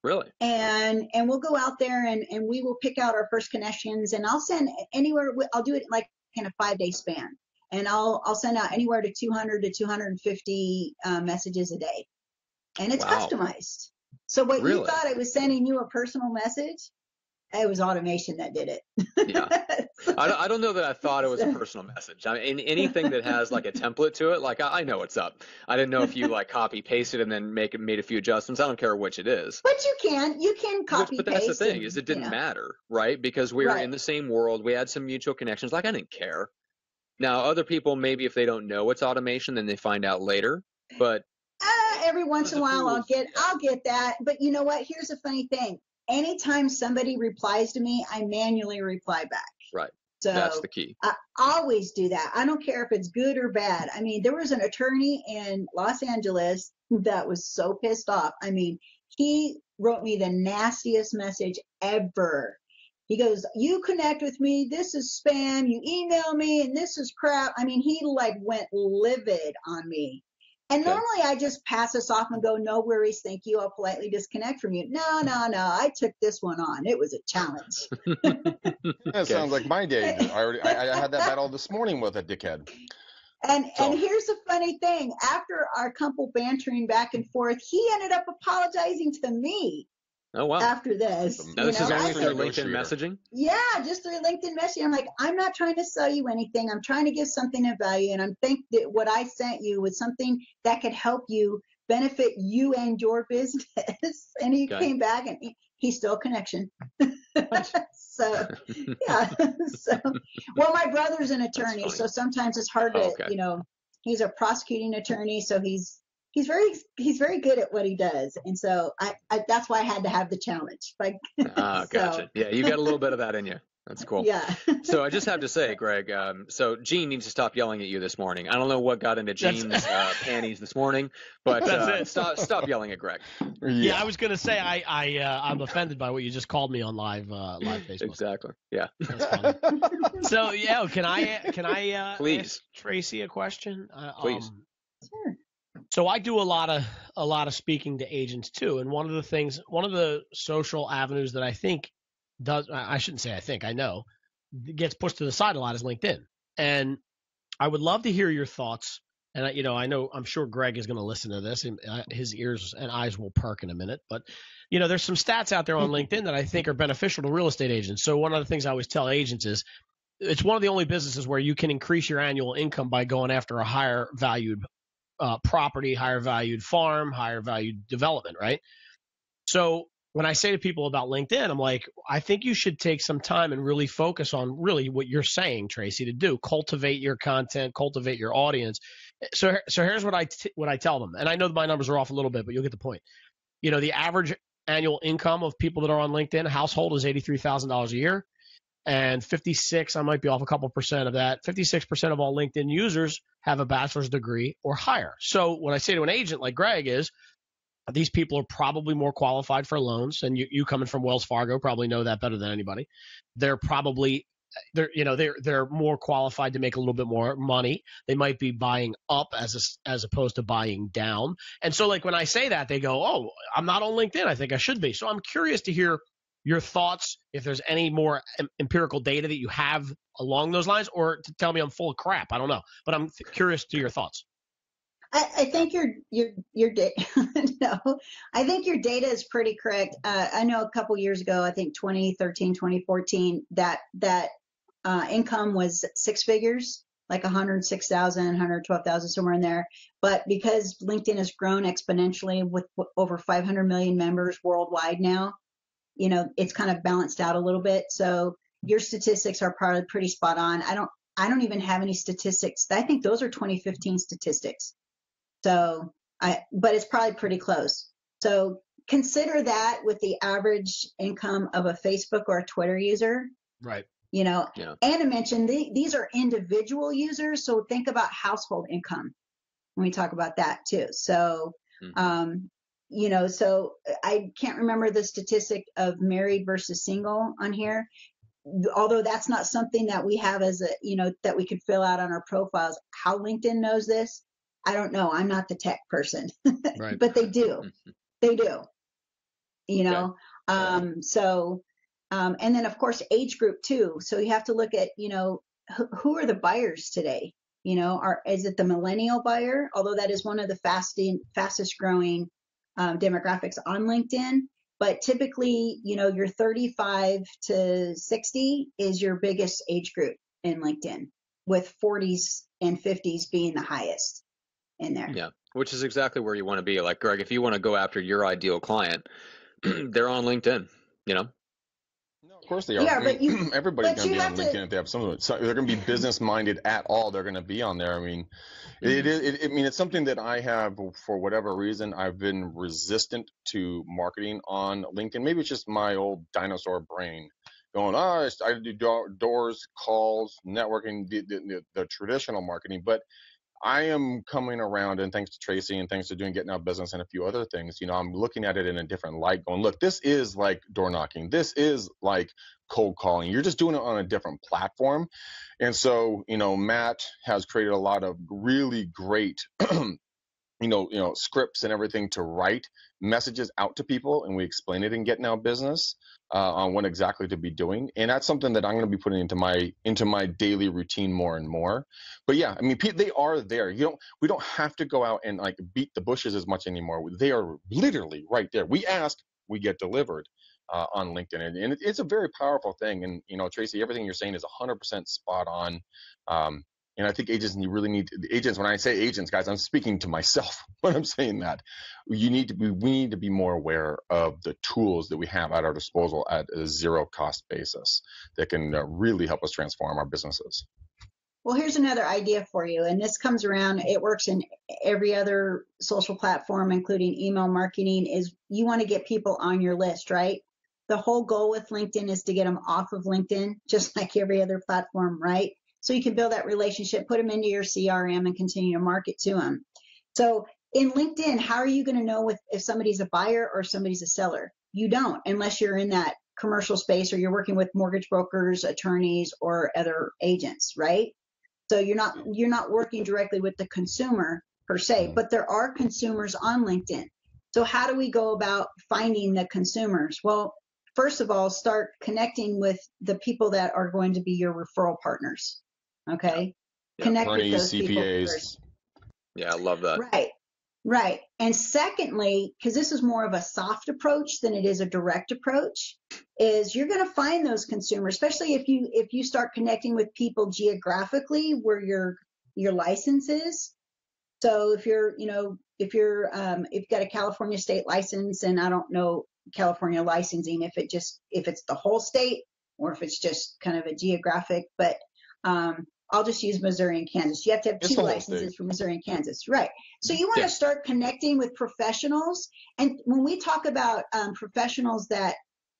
Really? And we'll go out there and we will pick out our first connections, and I'll send anywhere. I'll do it like in a 5-day span. And I'll send out anywhere to 200 to 250 messages a day, and it's customized. So what you thought I was sending you a personal message, it was automation that did it. Yeah, I don't know that I thought it was a personal message. I mean, anything that has like a template to it, like I know what's up. I didn't know if you like copy pasted and then made a few adjustments. I don't care which it is. But you can copy. But that's the thing, is it didn't matter, right? Because we were in the same world. We had some mutual connections. Like I didn't care. Now, other people, maybe if they don't know it's automation, then they find out later. But every once in a while, I'll get that. But you know what? Here's a funny thing. Anytime somebody replies to me, I manually reply back. Right. So that's the key. I always do that. I don't care if it's good or bad. I mean, there was an attorney in Los Angeles that was so pissed off. I mean, he wrote me the nastiest message ever. He goes, you connect with me, this is spam, you email me, and this is crap. I mean, he like went livid on me. And normally I just pass this off and go, no worries, thank you, I'll politely disconnect from you. No, I took this one on. It was a challenge. That sounds like my day. I had that battle this morning with a dickhead. And here's the funny thing. After our couple bantering back and forth, he ended up apologizing to me. Oh, wow. After this. Now, this is only through LinkedIn messaging? Yeah, just through LinkedIn messaging. I'm like, I'm not trying to sell you anything. I'm trying to give something of value. And I think that what I sent you was something that could help you, benefit you and your business. And he came back and he's still a connection. So, yeah. Well, my brother's an attorney, so sometimes it's hard to, he's a prosecuting attorney, so he's very good at what he does, and so I that's why I had to have the challenge. Gotcha. Yeah, you got a little bit of that in you. That's cool. Yeah. So I just have to say, Greg, so Gene needs to stop yelling at you this morning. I don't know what got into Gene's panties this morning, but stop yelling at Greg. Yeah, I was gonna say I'm offended by what you just called me on live Facebook. Exactly. Yeah. That's funny. So yeah, can I please ask Tracy a question? Please. Sure. So I do a lot of speaking to agents too, and one of the social avenues that I think I shouldn't say I think, I know, gets pushed to the side a lot is LinkedIn. And I would love to hear your thoughts. And I'm sure Greg is going to listen to this, and his ears and eyes will perk in a minute. But there's some stats out there on LinkedIn that I think are beneficial to real estate agents. So one of the things I always tell agents is it's one of the only businesses where you can increase your annual income by going after a higher valued property, higher valued farm, higher valued development, right? So when I say to people about LinkedIn, I'm like, I think you should take some time and really focus on really what you're saying, Tracy, to do. Cultivate your content, cultivate your audience. So here's what I tell them. And I know my numbers are off a little bit, but you'll get the point. The average annual income of people that are on LinkedIn, a household, is $83,000 a year. And 56, I might be off a couple percent of that, 56% of all LinkedIn users have a bachelor's degree or higher. So what I say to an agent like Greg is, these people are probably more qualified for loans, and you coming from Wells Fargo probably know that better than anybody. They're more qualified to make a little bit more money. They might be buying up as opposed to buying down. And so like when I say that, they go, "Oh, I'm not on LinkedIn. I think I should be." So I'm curious to hear your thoughts, if there's any more empirical data that you have along those lines, or to tell me I'm full of crap. I don't know, but I'm curious to your thoughts. I think your no, I think your data is pretty correct. I know a couple years ago, I think 2013, 2014, that income was six figures, like 106,000, 112,000, somewhere in there. But because LinkedIn has grown exponentially with over 500 million members worldwide now, it's kind of balanced out a little bit. So your statistics are probably pretty spot on. I don't even have any statistics. I think those are 2015 statistics. So but it's probably pretty close. So consider that with the average income of a Facebook or a Twitter user. Right. Yeah. And I mentioned these are individual users. So think about household income when we talk about that too. So, so I can't remember the statistic of married versus single on here, although that's not something that we have as that we could fill out on our profiles. How LinkedIn knows this, I don't know. I'm not the tech person, right. But they do. They do. So, and then of course age group too. So you have to look at, who are the buyers today? Is it the millennial buyer? Although that is one of the fastest growing demographics on LinkedIn. But typically, your 35 to 60 is your biggest age group in LinkedIn, with 40s and 50s being the highest in there. Yeah, which is exactly where you want to be. Like, Greg, if you want to go after your ideal client, they're on LinkedIn, No, of course they are. Yeah, everybody's going to be on LinkedIn if they have something. So they're going to be business minded at all. They're going to be on there. I mean, it's something that I have, for whatever reason, I've been resistant to marketing on LinkedIn. Maybe it's just my old dinosaur brain going, I do doors, calls, networking, the traditional marketing. But I am coming around, and thanks to Tracy and thanks to getting out business and a few other things, I'm looking at it in a different light, going, look, this is like door knocking. This is like cold calling. You're just doing it on a different platform. And so, Matt has created a lot of really great, scripts and everything to write messages out to people, and we explain it in Getting Out Business on what exactly to be doing. And that's something that I'm going to be putting into my daily routine more and more. But yeah, I mean, they are there. We don't have to go out and like beat the bushes as much anymore. They are literally right there. We ask, we get delivered on LinkedIn, and it's a very powerful thing. And Tracy, everything you're saying is 100% spot on. And I think agents when I say agents, guys, I'm speaking to myself when I'm saying that. We need to be more aware of the tools that we have at our disposal at a zero cost basis that can really help us transform our businesses. Well, here's another idea for you. And this comes around, it works in every other social platform, including email marketing, is you want to get people on your list, right? The whole goal with LinkedIn is to get them off of LinkedIn, just like every other platform, right? So you can build that relationship, put them into your CRM, and continue to market to them. So in LinkedIn, how are you going to know if somebody's a buyer or somebody's a seller? You don't, unless you're in that commercial space or you're working with mortgage brokers, attorneys, or other agents, right? So you're not working directly with the consumer per se, but there are consumers on LinkedIn. So how do we go about finding the consumers? Well, first of all, start connecting with the people that are going to be your referral partners. Okay. Connect with those CPAs. people first. Yeah, I love that. Right. And secondly, because this is more of a soft approach than it is a direct approach, is you're going to find those consumers, especially if you start connecting with people geographically where your license is. So if you've got a California state license, and I don't know California licensing if it's the whole state or if it's just kind of a geographic, but I'll just use Missouri and Kansas. You have to have two licenses for Missouri and Kansas, right? So you want to start connecting with professionals, and when we talk about professionals that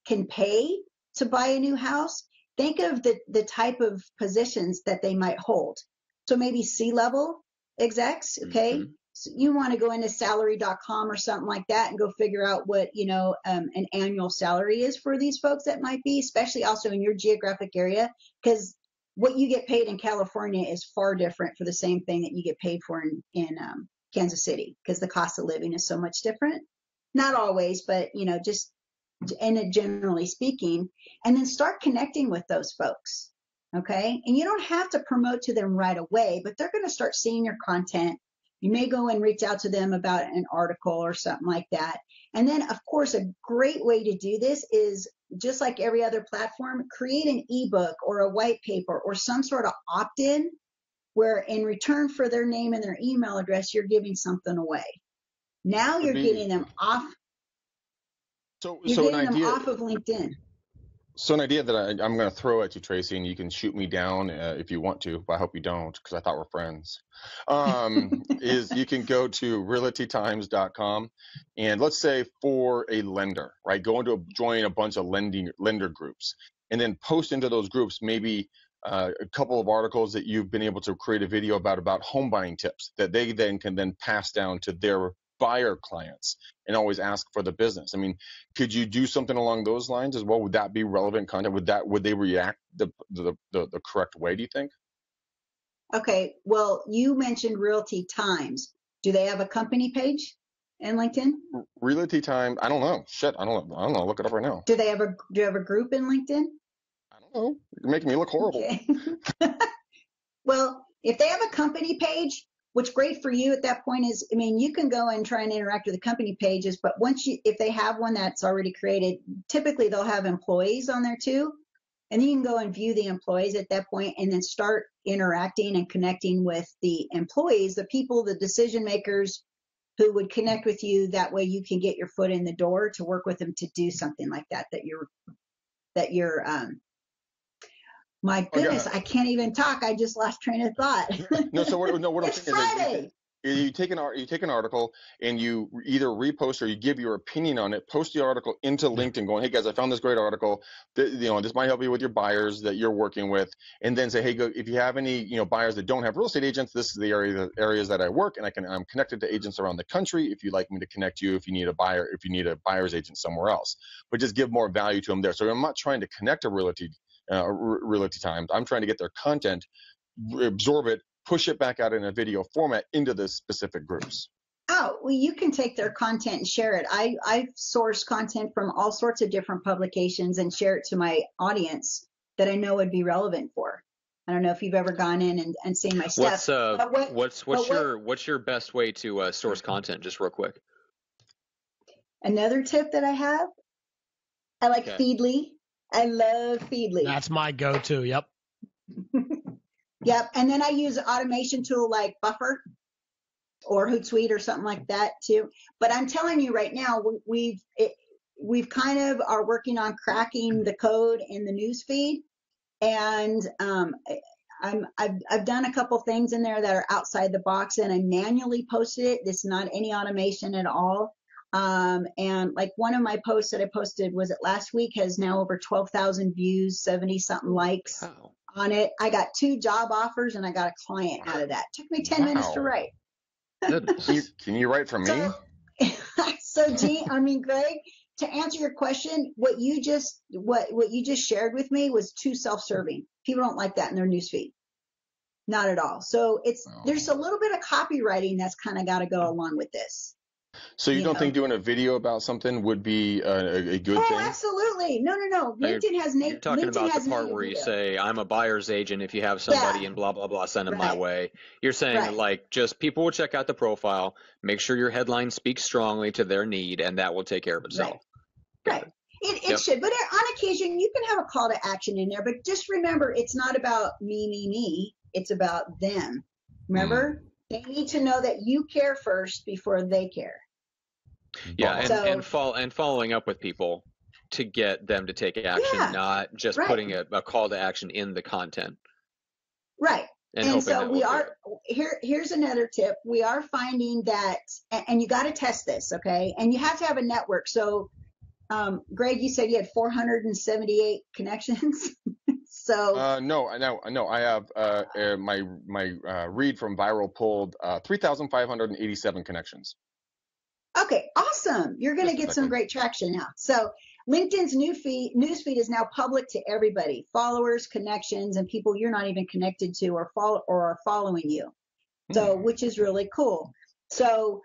can pay to buy a new house, think of the type of positions that they might hold. So maybe C-level execs, okay? Mm-hmm. So you want to go into salary.com or something like that and go figure out what, an annual salary is for these folks that might be, especially also in your geographic area, because what you get paid in California is far different for the same thing that you get paid for in Kansas City, because the cost of living is so much different. Not always, but, just generally speaking, and then start connecting with those folks. Okay. And you don't have to promote to them right away, but they're going to start seeing your content. You may go and reach out to them about an article or something like that. And then, of course, a great way to do this is, just like every other platform, create an ebook or a white paper or some sort of opt-in where in return for their name and their email address, you're giving something away. Now you're getting them off. You're getting them off of LinkedIn. So an idea that I'm going to throw at you, Tracy, and you can shoot me down if you want to, but I hope you don't, because I thought we're friends, is you can go to realtytimes.com, and let's say for a lender, right, join a bunch of lender groups, and then post into those groups maybe a couple of articles that you've been able to create a video about home buying tips that they then can pass down to their buyer clients and always ask for the business. I mean, could you do something along those lines as well? Would that be relevant content? Would they react the correct way, do you think? Okay, well, you mentioned Realty Times. Do they have a company page in LinkedIn? Realty Times, I don't know. Shit, I don't know. Look it up right now. Do you have a group in LinkedIn? I don't know. You're making me look horrible. Okay. Well, if they have a company page, what's great for you at that point is, you can go and try and interact with the company pages, but if they have one that's already created, typically they'll have employees on there too. And you can go and view the employees at that point and then start interacting and connecting with the employees, the people, the decision makers who would connect with you. That way you can get your foot in the door to work with them to do something like that you're my goodness, I can't even talk. I just lost train of thought. No, so what I'm saying Friday. is you take an article and you either repost or you give your opinion on it, post the article into LinkedIn going, hey guys, I found this great article that, this might help you with your buyers that you're working with, and then say, hey, if you have any, buyers that don't have real estate agents, this is the areas that I work, and I'm connected to agents around the country. If you'd like me to connect you, if you need a buyer's agent somewhere else, but just give more value to them there. So I'm not trying to connect a Realty Times. I'm trying to get their content, absorb it, push it back out in a video format into the specific groups. Oh, well, you can take their content and share it. I source content from all sorts of different publications and share it to my audience that I know would be relevant for. I don't know if you've ever gone in and seen my stuff. What's your best way to source content, just real quick? Author tip that I have, I like Feedly. I love Feedly. That's my go-to. Yep. Yep. And then I use an automation tool like Buffer or Hootsuite or something like that too. But I'm telling you right now, we've kind of are working on cracking the code in the news feed. And I've done a couple things in there that are outside the box, and I manually posted it. It's not any automation at all. And like one of my posts that I posted, was it last week, has now over 12,000 views, 70 something likes on it. I got 2 job offers and I got a client out of that. It took me 10 minutes to write. Can you write for me? So Greg, to answer your question, what you just shared with me was too self-serving. People don't like that in their newsfeed. Not at all. So there's a little bit of copywriting that's kind of got to go along with this. So you don't think doing a video about something would be a good thing? Oh, absolutely. No. LinkedIn has You're talking about the part where you say, I'm a buyer's agent. If you have somebody and blah, blah, blah, send them my way. You're saying like just people will check out the profile, make sure your headline speaks strongly to their need, and that will take care of itself. Right. It should. But on occasion, you can have a call to action in there. But just remember, it's not about me. It's about them. Remember? They need to know that you care first before they care. Yeah, and following up with people to get them to take action, not just putting a call to action in the content. Right. And so here's another tip. We are finding that, and you got to test this, okay? And you have to have a network. So, Greg, you said you had 478 connections. So no. I have my read from Viral pulled 3,587 connections. Okay, awesome. You're going to get some great traction now. So LinkedIn's newsfeed is now public to everybody, followers, connections, and people you're not even connected to or are following you. So, which is really cool. So,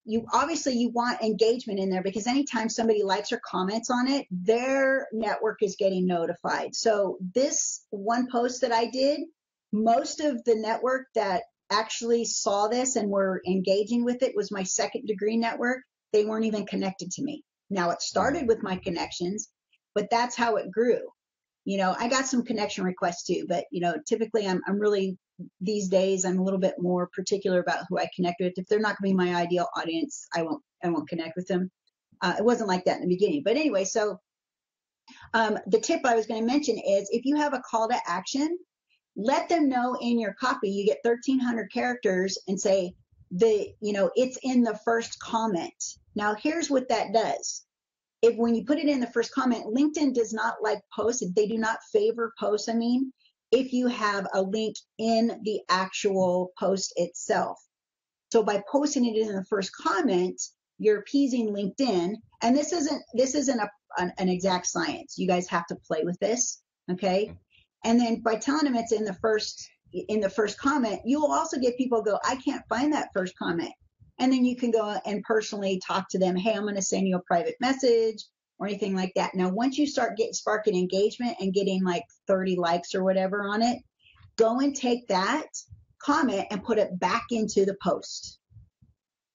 you want engagement in there, because anytime somebody likes or comments on it, their network is getting notified. So this one post that I did, most of the network that actually saw this and were engaging with it was my second degree network. They weren't even connected to me. Now it started with my connections, but that's how it grew. I got some connection requests too, but typically I'm really, these days I'm a little bit more particular about who I connect with. If they're not going to be my ideal audience, I won't connect with them. It wasn't like that in the beginning, but anyway, so the tip I was going to mention is if you have a call to action, let them know in your copy. You get 1,300 characters and say it's in the first comment. Now here's what that does. When you put it in the first comment, LinkedIn does not like posts. They do not favor posts. If you have a link in the actual post itself. So by posting it in the first comment, you're appeasing LinkedIn. And this isn't an exact science. You guys have to play with this. Okay. And then by telling them it's in the first comment, you will also get people go, I can't find that first comment. And then you can go and personally talk to them. Hey, I'm going to send you a private message or anything like that. Now, once you start sparking engagement and getting like 30 likes or whatever on it, go and take that comment and put it back into the post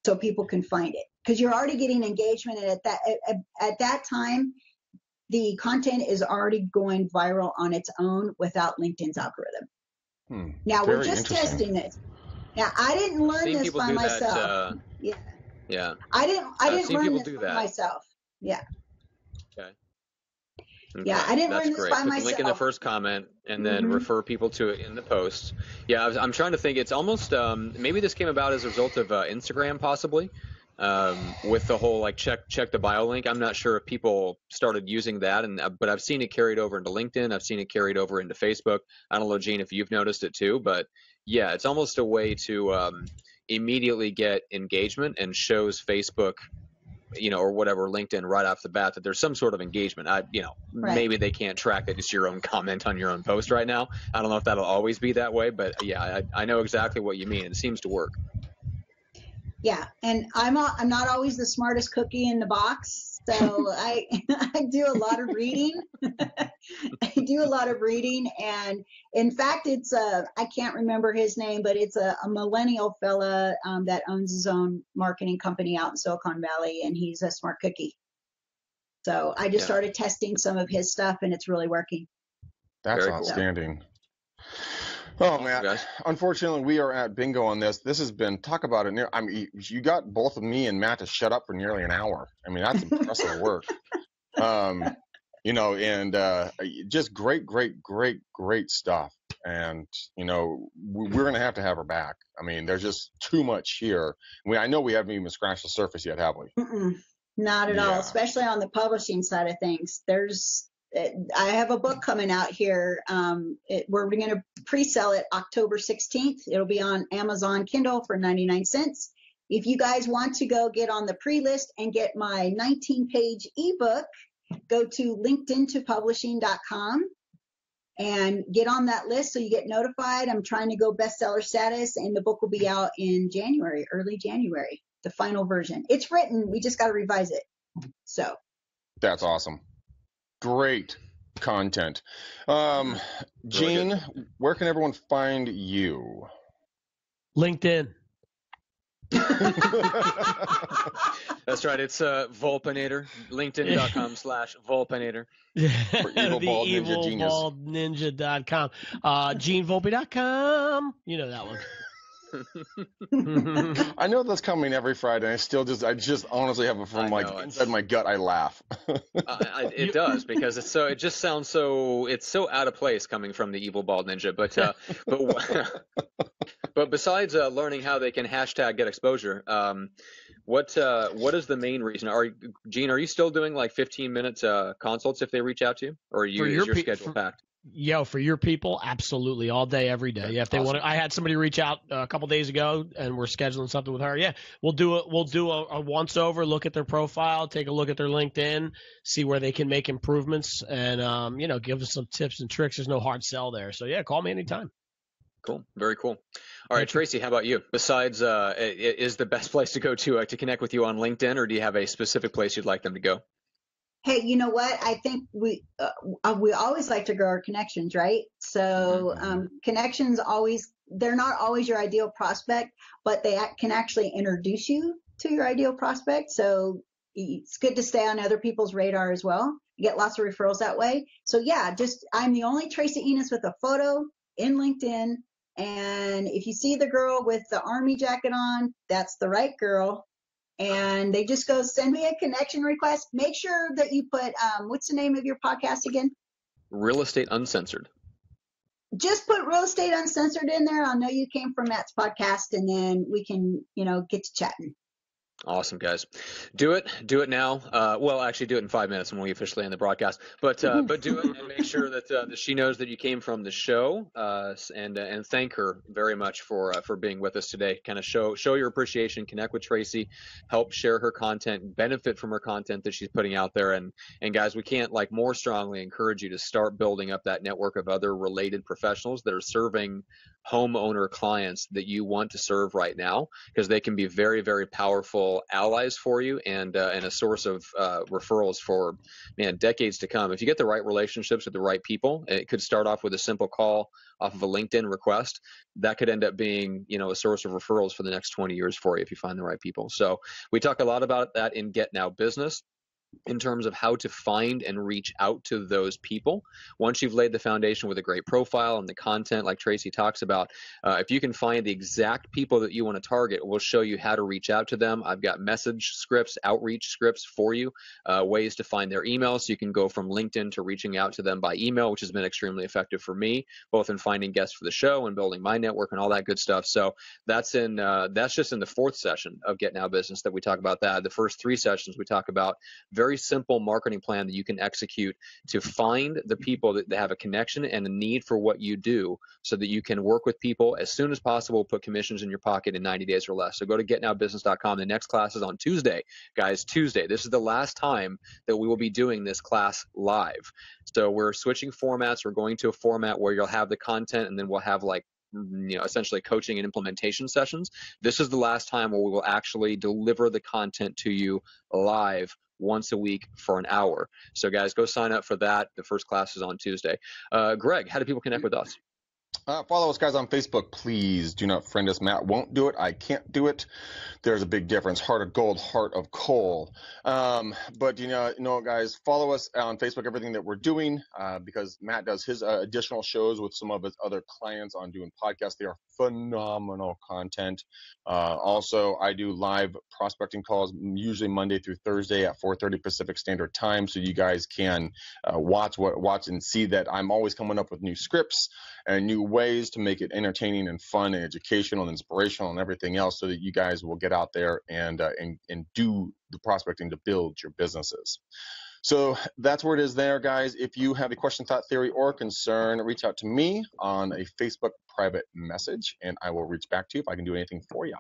so people can find it, because you're already getting engagement. And at that time, the content is already going viral on its own without LinkedIn's algorithm. Now we're just testing this. Now I didn't learn this by myself. Yeah. I didn't learn this by myself. Yeah. Okay. Yeah, I didn't learn this by myself. Put the link in the first comment and then refer people to it in the post. Yeah, I'm trying to think. It's almost maybe this came about as a result of Instagram, possibly. With the whole like check the bio link. I'm not sure if people started using that, but I've seen it carried over into LinkedIn. I've seen it carried over into Facebook. I don't know, Gene, if you've noticed it too, but yeah, it's almost a way to immediately get engagement and shows Facebook, or whatever, LinkedIn right off the bat that there's some sort of engagement. Maybe they can't track that it's your own comment on your own post right now. I don't know if that'll always be that way, but yeah, I know exactly what you mean. It seems to work. Yeah, and I'm not always the smartest cookie in the box, so I do a lot of reading. And in fact, it's I can't remember his name, but it's a millennial fella that owns his own marketing company out in Silicon Valley, and he's a smart cookie. So I just started testing some of his stuff, and it's really working. That's Very outstanding. Cool. Oh man, unfortunately we are at bingo on this. This has been, talk about it. You got both of me and Matt to shut up for nearly an hour. That's impressive work. Just great stuff. And, we're going to have her back. There's just too much here. I know we haven't even scratched the surface yet, have we? Not at all, especially on the publishing side of things. I have a book coming out here. We're going to pre-sell it October 16th. It'll be on Amazon Kindle for 99 cents. If you guys want to go get on the pre-list and get my 19-page ebook, go to linkedintopublishing.com and get on that list so you get notified. I'm trying to go bestseller status, and the book will be out in January, early January. the final version. It's written. We just got to revise it. So. That's awesome. Great content. Gene, where can everyone find you? LinkedIn. That's right. It's Volpinator. LinkedIn.com/Volpinator. The evilbaldninja.com. GeneVolpe.com. You know that one. I know that's coming every Friday. I just honestly have it from inside my gut. I laugh. It does, because it's so out of place coming from the Evil Bald Ninja. But besides learning how they can hashtag get exposure, what is the main reason? Gene, are you still doing like 15-minute consults if they reach out to you, or is your schedule packed? Yo, for your people, absolutely, all day, every day. Yeah, if they want to, I had somebody reach out a couple days ago, and we're scheduling something with her. Yeah, we'll do a once over, look at their profile, take a look at their LinkedIn, see where they can make improvements, and give us some tips and tricks. There's no hard sell there, so yeah, call me anytime. Cool, very cool. All right, Tracy, how about you? Besides, is the best place to go to connect with you on LinkedIn, or do you have a specific place you'd like them to go? Hey, you know what? I think we always like to grow our connections, right? So connections they're not always your ideal prospect, but they can actually introduce you to your ideal prospect. So it's good to stay on other people's radar as well. You get lots of referrals that way. So yeah, I'm the only Tracy Enos with a photo in LinkedIn. And if you see the girl with the army jacket on, that's the right girl. And they just go send me a connection request. Make sure that you put, what's the name of your podcast again? Real Estate Uncensored. Just put Real Estate Uncensored in there. I'll know you came from Matt's podcast, and then we can, get to chatting. Awesome, guys. Do it now. Well, actually, do it in 5 minutes when we officially end the broadcast. But do it and make sure that she knows that you came from the show. And thank her very much for being with us today. Kind of show your appreciation. Connect with Tracy. Help share her content. Benefit from her content that she's putting out there. And guys, we can't more strongly encourage you to start building up that network of other related professionals that are serving homeowner clients that you want to serve right now, because they can be very, very powerful allies for you and a source of referrals for decades to come. If you get the right relationships with the right people, it could start off with a simple call off of a LinkedIn request that could end up being a source of referrals for the next 20 years for you if you find the right people. So we talk a lot about that in Get Now Business, in terms of how to find and reach out to those people. Once you've laid the foundation with a great profile and the content like Tracy talks about, if you can find the exact people that you want to target, we'll show you how to reach out to them. I've got message scripts, outreach scripts for you, ways to find their email, so you can go from LinkedIn to reaching out to them by email, which has been extremely effective for me, both in finding guests for the show and building my network and all that good stuff. So that's just in the 4th session of Get Now Business that we talk about that. The first 3 sessions we talk about very simple marketing plan that you can execute to find the people that have a connection and a need for what you do, so that you can work with people as soon as possible, put commissions in your pocket in 90 days or less. So go to getnowbusiness.com. The next class is on Tuesday, guys. Tuesday. This is the last time that we will be doing this class live. So we're switching formats. We're going to a format where you'll have the content, and then we'll have essentially coaching and implementation sessions. This is the last time where we will actually deliver the content to you live once a week for an hour. So guys, go sign up for that. The first class is on Tuesday. Greg, how do people connect with us? Follow us, guys, on Facebook. Please do not friend us. Matt won't do it. I can't do it. There's a big difference. Heart of gold, heart of coal. But guys, follow us on Facebook, everything that we're doing, because Matt does his additional shows with some of his other clients on doing podcasts. They are phenomenal content. Also, I do live prospecting calls, usually Monday through Thursday at 4:30 Pacific Standard Time, so you guys can watch and see that I'm always coming up with new scripts and new ways to make it entertaining and fun and educational and inspirational and everything else, so that you guys will get out there and do the prospecting to build your businesses. So that's where it is there, guys. If you have a question, thought, theory, or concern, reach out to me on a Facebook private message, and I will reach back to you if I can do anything for you.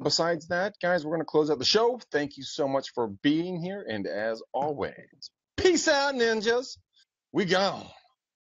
Besides that, guys, we're going to close out the show. Thank you so much for being here, and as always, peace out, ninjas. We gone.